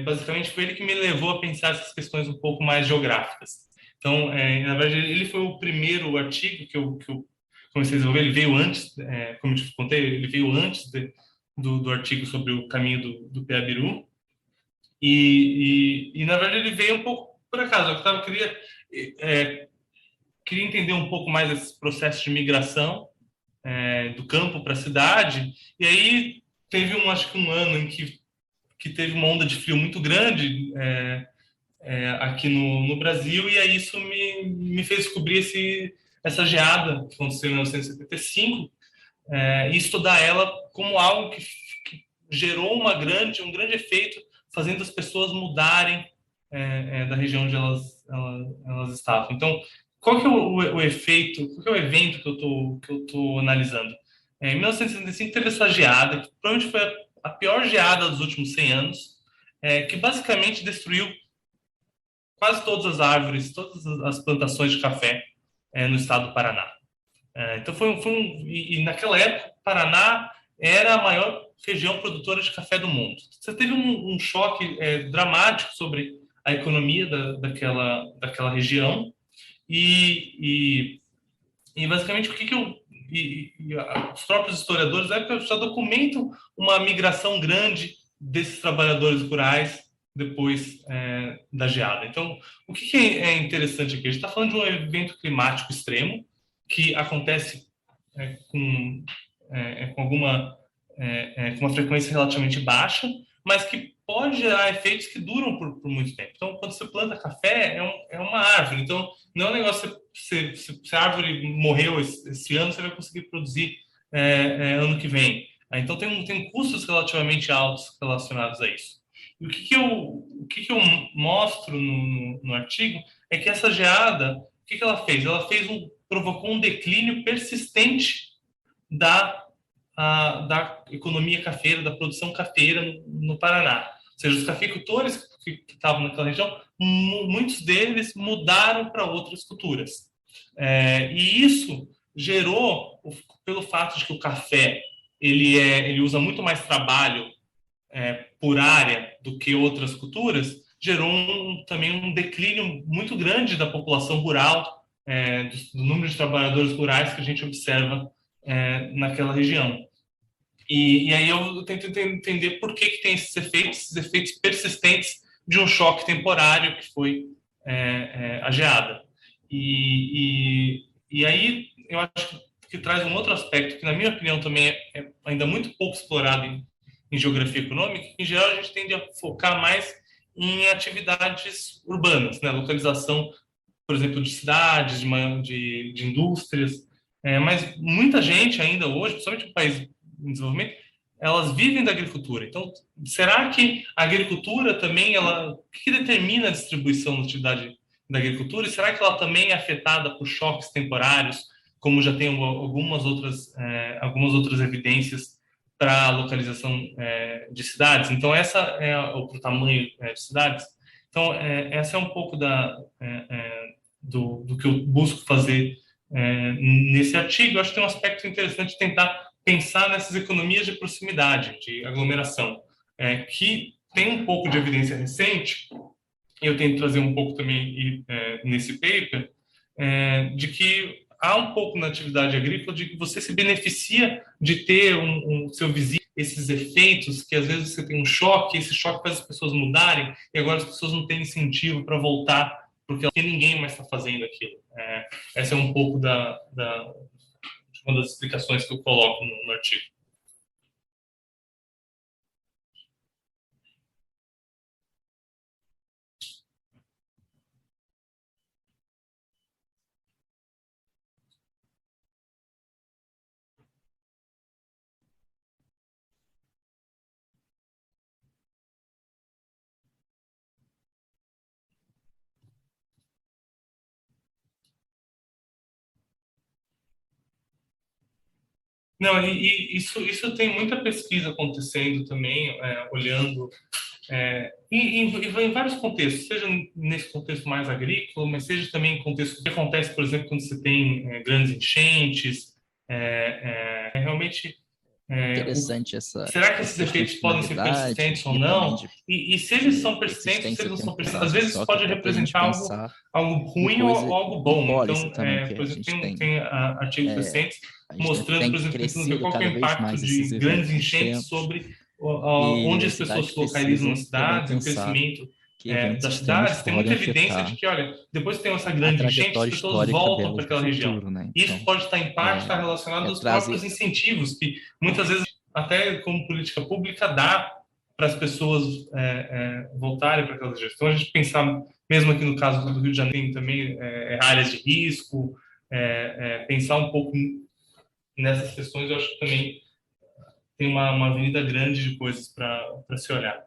basicamente, foi ele que me levou a pensar essas questões um pouco mais geográficas. Então, na verdade, ele foi o primeiro artigo que eu comecei a desenvolver. Ele veio antes, como eu te contei, ele veio antes do artigo sobre o caminho do Piabiru. E na verdade, ele veio um pouco por acaso. Eu queria entender um pouco mais esse processo de migração do campo para a cidade. E aí teve acho que um ano em que teve uma onda de frio muito grande aqui no Brasil, e aí isso me fez descobrir essa geada que aconteceu em 1975 e estudar ela como algo que gerou um grande efeito, fazendo as pessoas mudarem da região onde elas estavam. Então, qual que é o efeito, qual que é o evento que eu tô analisando? Em 1965 teve essa geada, que provavelmente foi a pior geada dos últimos 100 anos, que basicamente destruiu quase todas as árvores, todas as plantações de café no estado do Paraná. Então e naquela época, o Paraná era a maior região produtora de café do mundo. Você teve um choque dramático sobre a economia daquela região e basicamente o que os próprios historiadores já documentam uma migração grande desses trabalhadores rurais depois da geada. Então, o que é interessante aqui? A gente está falando de um evento climático extremo que acontece com uma frequência relativamente baixa, mas que pode gerar efeitos que duram por muito tempo. Então, quando você planta café, é uma árvore. Então, não é um negócio, se a árvore morreu esse ano, você vai conseguir produzir ano que vem. Então, tem custos relativamente altos relacionados a isso. E o que eu mostro no artigo é que essa geada, o que ela fez? Ela provocou um declínio persistente da da economia cafeira, da produção cafeira no Paraná. Ou seja, os cafeicultores que estavam naquela região, muitos deles mudaram para outras culturas. E isso gerou, pelo fato de que o café ele usa muito mais trabalho por área do que outras culturas, gerou também um declínio muito grande da população rural, do número de trabalhadores rurais que a gente observa naquela região. E aí eu tento entender por que tem esses efeitos persistentes de um choque temporário que foi a geada. E aí eu acho que traz um outro aspecto que, na minha opinião, também é ainda muito pouco explorado em geografia econômica. Em geral, a gente tende a focar mais em atividades urbanas, né? Localização, por exemplo, de cidades, de indústrias. Mas muita gente ainda hoje, principalmente no país em desenvolvimento, elas vivem da agricultura. Então, será que a agricultura também, o que determina a distribuição da atividade da agricultura? E será que ela também é afetada por choques temporários, como já tem algumas outras evidências para a localização de cidades? Então, ou para o tamanho de cidades. Então, essa é um pouco do que eu busco fazer nesse artigo. Eu acho que tem um aspecto interessante de tentar pensar nessas economias de proximidade, de aglomeração, que tem um pouco de evidência recente, e eu tento trazer um pouco também nesse paper, de que há um pouco na atividade agrícola de que você se beneficia de ter seu vizinho, esses efeitos que às vezes você tem um choque, esse choque faz as pessoas mudarem, e agora as pessoas não têm incentivo para voltar, porque ninguém mais está fazendo aquilo. Essa é um pouco uma das explicações que eu coloco no artigo. Não, e isso tem muita pesquisa acontecendo também, olhando em vários contextos, seja nesse contexto mais agrícola, mas seja também em contexto que acontece, por exemplo, quando você tem grandes enchentes. Realmente, Interessante será que esses questão de efeitos podem ser persistentes ou e também não? E se eles são persistentes, se eles não são persistentes, às vezes pode representar algo ruim ou algo bom. Então, também, por exemplo, tem artigos recentes a gente mostrando, por exemplo, qual é o impacto de grandes enchentes sobre onde as pessoas se localizam nas cidades, o crescimento das cidades. Tem muita evidência de que, olha, depois que tem essa grande enchente, as pessoas voltam para aquela região. Né? Então, isso pode estar em parte relacionado aos próprios incentivos, que muitas vezes, até como política pública, dá para as pessoas voltarem para aquelas regiões. Então, a gente pensar, mesmo aqui no caso do Rio de Janeiro, também áreas de risco, pensar um pouco nessas questões, eu acho que também tem uma avenida grande de coisas para se olhar.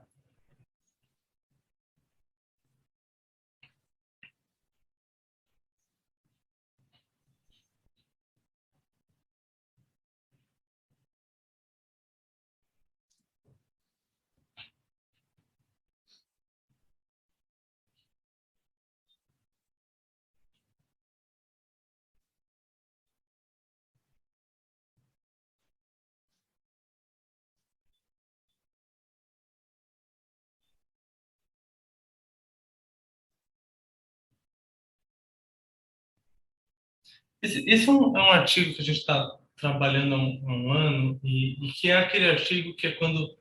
Esse é um artigo que a gente está trabalhando há um ano e que é aquele artigo que é quando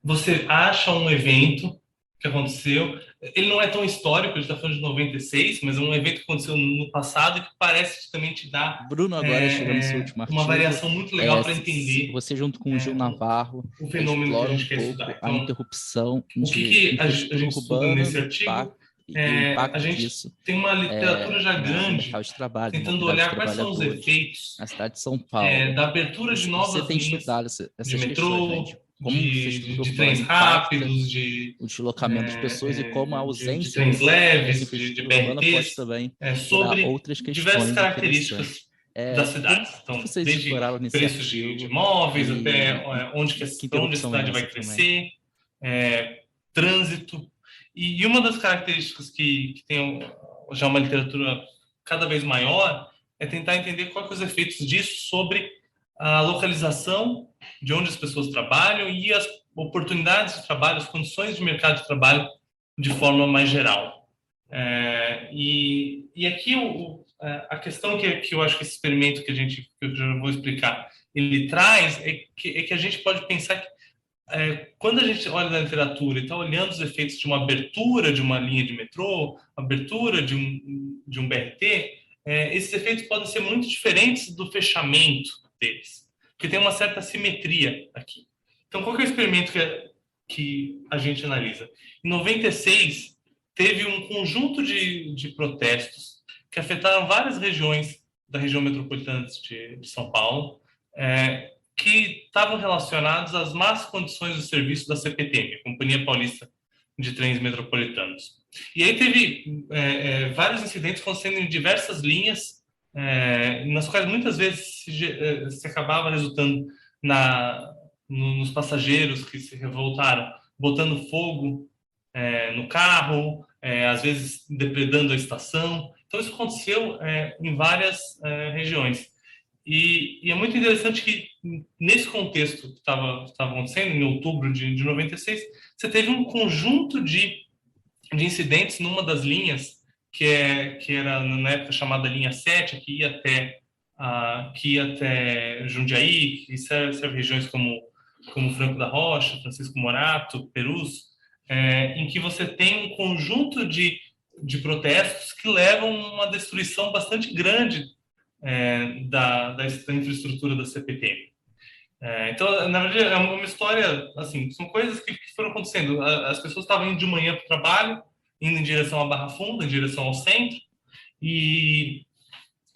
você acha um evento que aconteceu. Ele não é tão histórico, a gente está falando de 96, mas é um evento que aconteceu no passado e que parece também te dar Bruno, agora chegando no seu último uma artigo, variação muito legal para entender você junto com o Gil Navarro o fenômeno que a explora um gente quer pouco estudar. a Então, interrupção o que de a infraestrutura gente estuda urbana nesse artigo? e o impacto A gente disso tem uma literatura já no grande mercado de trabalho, na tentando mobilidade de olhar quais são os trabalhadores, efeitos na cidade de São Paulo. da abertura de Você novas tem linhas estudado de essas questões, né? metrô, Como a infraestrutura de urbana trens impacta rápidos, o deslocamento de pessoas e como a de ausência trens dessa leves, de infraestrutura urbana pode BRTs, também gerar sobre outras diversas questões interessantes. características das Como cidades. que Então, vocês desde exploraram nesse preços de artigo imóveis até onde que para onde a interrupção é cidade vai essa também? crescer, trânsito. E uma das características que tem já uma literatura cada vez maior é tentar entender quais são os efeitos disso sobre a localização de onde as pessoas trabalham e as oportunidades de trabalho, as condições de mercado de trabalho de forma mais geral. E aqui a questão que eu acho que esse experimento que eu já vou explicar, ele traz é que a gente pode pensar que quando a gente olha na literatura e está olhando os efeitos de uma abertura de uma linha de metrô, abertura de um BRT, esses efeitos podem ser muito diferentes do fechamento deles, porque tem uma certa simetria aqui. Então, qual que é o experimento que a gente analisa? Em 96, teve um conjunto de protestos que afetaram várias regiões da região metropolitana de São Paulo, que estavam relacionados às más condições do serviço da CPTM, a Companhia Paulista de Trens Metropolitanos. E aí teve vários incidentes acontecendo em diversas linhas, nas quais muitas vezes se acabava resultando nos passageiros que se revoltaram, botando fogo no carro, às vezes depredando a estação. Então isso aconteceu em várias regiões. E é muito interessante que, nesse contexto que estava acontecendo, em outubro de 96, você teve um conjunto de incidentes numa das linhas, que era, na época, chamada linha 7, que ia até Jundiaí, que serve regiões como Franco da Rocha, Francisco Morato, Perus, em que você tem um conjunto de protestos que levam a uma destruição bastante grande da infraestrutura da CPTM. Então, na verdade, é uma história, assim, são coisas que foram acontecendo. As pessoas estavam indo de manhã para o trabalho, indo em direção à Barra Funda, em direção ao centro, e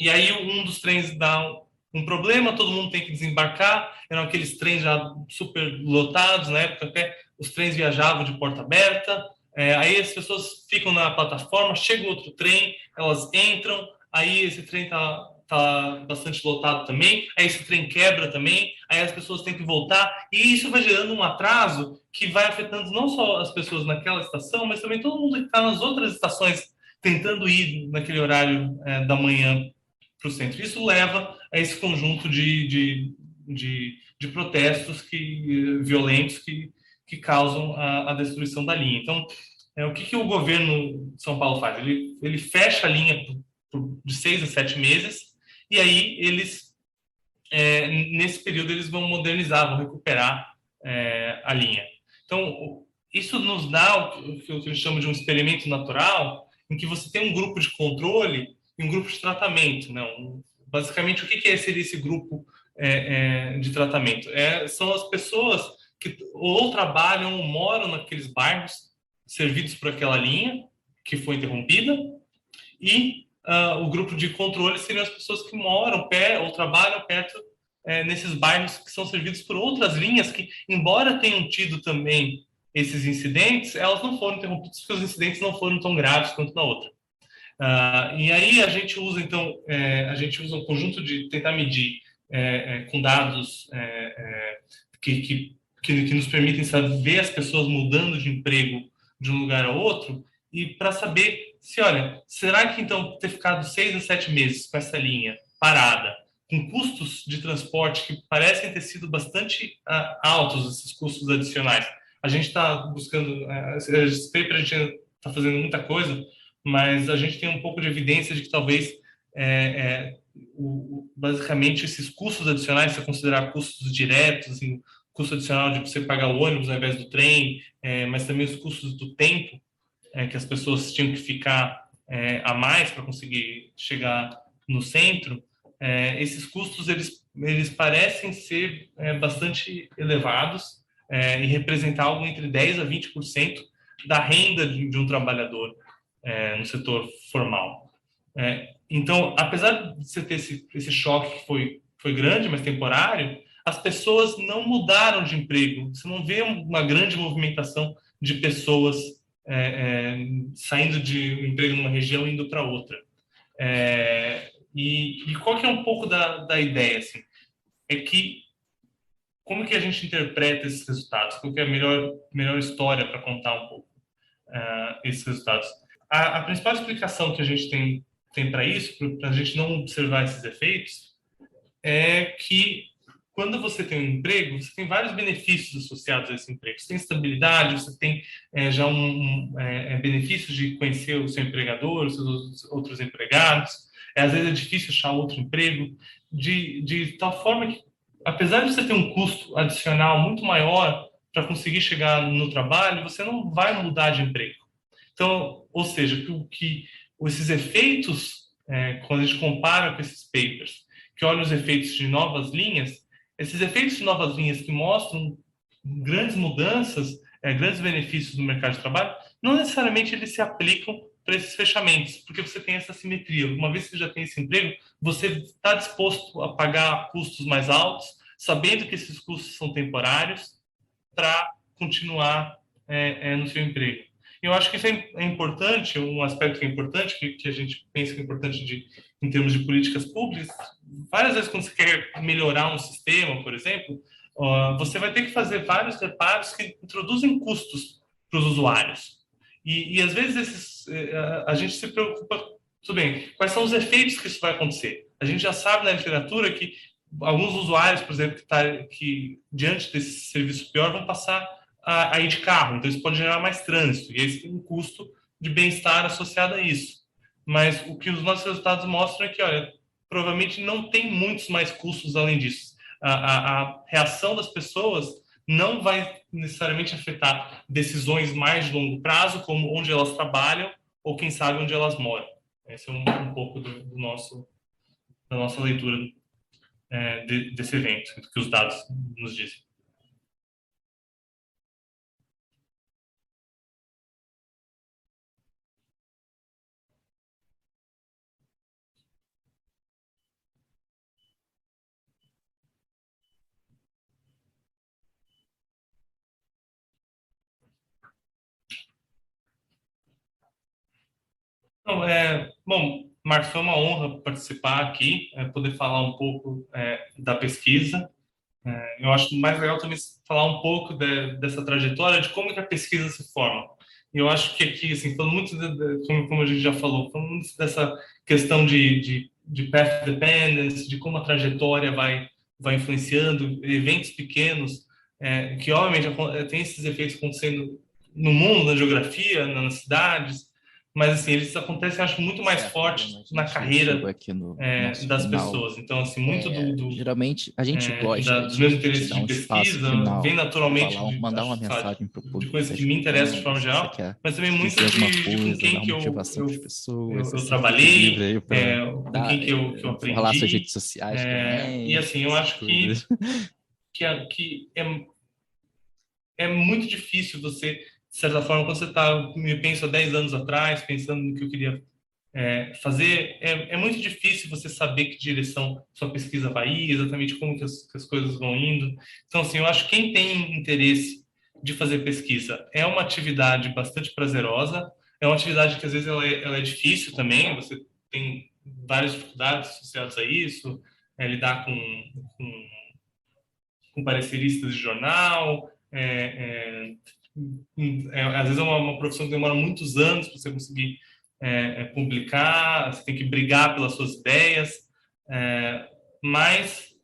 aí um dos trens dá um problema, todo mundo tem que desembarcar, eram aqueles trens já super lotados, na época até os trens viajavam de porta aberta, aí as pessoas ficam na plataforma, chega outro trem, elas entram, aí esse trem tá bastante lotado também, aí esse trem quebra também, aí as pessoas têm que voltar, e isso vai gerando um atraso que vai afetando não só as pessoas naquela estação, mas também todo mundo que está nas outras estações tentando ir naquele horário da manhã para o centro. Isso leva a esse conjunto de protestos violentos que causam a destruição da linha. Então, o que o governo de São Paulo faz? Ele fecha a linha de 6 a 7 meses, e aí eles, nesse período, eles vão modernizar, vão recuperar a linha. Então, isso nos dá o que eu chamo de um experimento natural, em que você tem um grupo de controle e um grupo de tratamento. Né? Basicamente, o que seria esse grupo de tratamento? São as pessoas que ou trabalham ou moram naqueles bairros servidos por aquela linha que foi interrompida, e o grupo de controle seriam as pessoas que moram ou trabalham perto nesses bairros que são servidos por outras linhas que, embora tenham tido também esses incidentes, elas não foram interrompidas porque os incidentes não foram tão graves quanto na outra. E aí a gente usa, então, um conjunto de tentar medir com dados que nos permitem saber as pessoas mudando de emprego de um lugar a outro, e para saber se, olha, será que então ter ficado 6 a 7 meses com essa linha parada, com custos de transporte que parecem ter sido bastante altos, esses custos adicionais. A gente está buscando, esse paper a gente está fazendo muita coisa, mas a gente tem um pouco de evidência de que talvez, basicamente, esses custos adicionais, se considerar custos diretos, assim, custo adicional de você pagar o ônibus ao invés do trem, mas também os custos do tempo, que as pessoas tinham que ficar a mais para conseguir chegar no centro. Esses custos eles parecem ser bastante elevados e representar algo entre 10% a 20% da renda de um trabalhador no setor formal. Então, apesar de você ter esse choque que foi grande, mas temporário, as pessoas não mudaram de emprego. Você não vê uma grande movimentação de pessoas saindo de um emprego numa região e indo para outra. E qual que é um pouco da ideia? Assim? É que como que a gente interpreta esses resultados? Qual que é a melhor história para contar um pouco esses resultados? A principal explicação que a gente tem para isso, para a gente não observar esses efeitos, é que quando você tem um emprego, você tem vários benefícios associados a esse emprego. Você tem estabilidade, você tem já benefícios de conhecer o seu empregador, os seus outros empregados. Às vezes é difícil achar outro emprego, de tal forma que, apesar de você ter um custo adicional muito maior para conseguir chegar no trabalho, você não vai mudar de emprego. Então, ou seja, esses efeitos, quando a gente compara com esses papers, que olham os efeitos de novas linhas, esses efeitos de novas linhas que mostram grandes mudanças, grandes benefícios no mercado de trabalho, não necessariamente eles se aplicam para esses fechamentos, porque você tem essa simetria. Uma vez que você já tem esse emprego, você está disposto a pagar custos mais altos, sabendo que esses custos são temporários, para continuar no seu emprego. Eu acho que isso é importante, um aspecto que é importante, que a gente pensa que é importante em termos de políticas públicas. Várias vezes, quando você quer melhorar um sistema, por exemplo, você vai ter que fazer vários reparos que introduzem custos para os usuários. E às vezes, a gente se preocupa, tudo bem, quais são os efeitos que isso vai acontecer? A gente já sabe na literatura que alguns usuários, por exemplo, que diante desse serviço pior, vão passar a ir de carro, então isso pode gerar mais trânsito, e esse tem um custo de bem-estar associado a isso. Mas o que os nossos resultados mostram é que, olha, provavelmente não tem muitos mais custos além disso. A reação das pessoas não vai necessariamente afetar decisões mais de longo prazo, como onde elas trabalham ou, quem sabe, onde elas moram. Esse é um pouco da nossa leitura desse evento, do que os dados nos dizem. Então, bom, Marcos, foi uma honra participar aqui, poder falar um pouco da pesquisa. Eu acho mais legal também falar um pouco dessa trajetória, de como que a pesquisa se forma. E eu acho que aqui, assim, falando muito, como a gente já falou, falando muito dessa questão de path dependence, de como a trajetória vai influenciando eventos pequenos, que obviamente tem esses efeitos acontecendo no mundo, na geografia, nas cidades, mas assim, eles acontecem, acho, muito mais forte na carreira das pessoas. Então, assim, muito geralmente a gente gosta dos meus interesses dar um de espaço pesquisa final, vem naturalmente mandar uma mensagem para o de público coisas que me interessam de forma geral, mas também muito de com quem que eu trabalhei, com quem que eu aprendi. Falar suas redes sociais também. E assim, eu acho que é muito difícil você, de certa forma, quando você me pensa 10 anos atrás, pensando no que eu queria fazer, é muito difícil você saber que direção sua pesquisa vai ir, exatamente como que as coisas vão indo. Então, assim, eu acho que quem tem interesse de fazer pesquisa é uma atividade bastante prazerosa, é uma atividade que às vezes ela é difícil também, você tem várias dificuldades associadas a isso, lidar com pareceristas de jornal, às vezes é uma profissão que demora muitos anos para você conseguir publicar, você tem que brigar pelas suas ideias, mas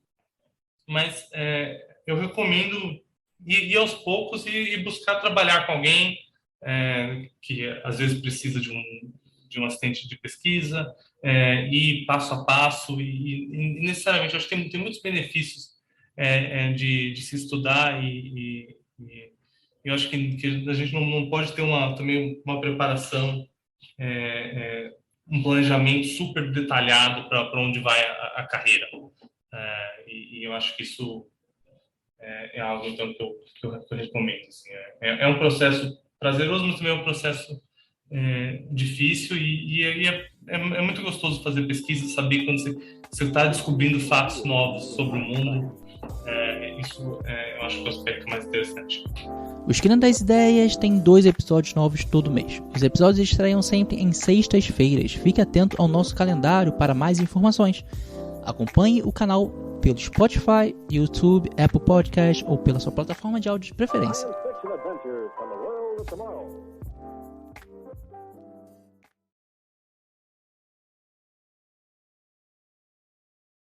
eu recomendo ir aos poucos e buscar trabalhar com alguém que às vezes precisa de um assistente de pesquisa, ir passo a passo, e necessariamente eu acho que tem muitos benefícios de se estudar e eu acho que a gente não pode ter também uma preparação, um planejamento super detalhado para onde vai a carreira. E eu acho que isso é algo então, que eu recomendo. Assim, é um processo prazeroso, mas também é um processo difícil e é muito gostoso fazer pesquisa, saber quando você está descobrindo fatos novos sobre o mundo. Isso eu acho que é o aspecto mais interessante. O Esquina das Ideias tem 2 episódios novos todo mês. Os episódios estreiam sempre em sextas-feiras. Fique atento ao nosso calendário para mais informações. Acompanhe o canal pelo Spotify, YouTube, Apple Podcast ou pela sua plataforma de áudio de preferência. Science fiction adventures from the world of tomorrow.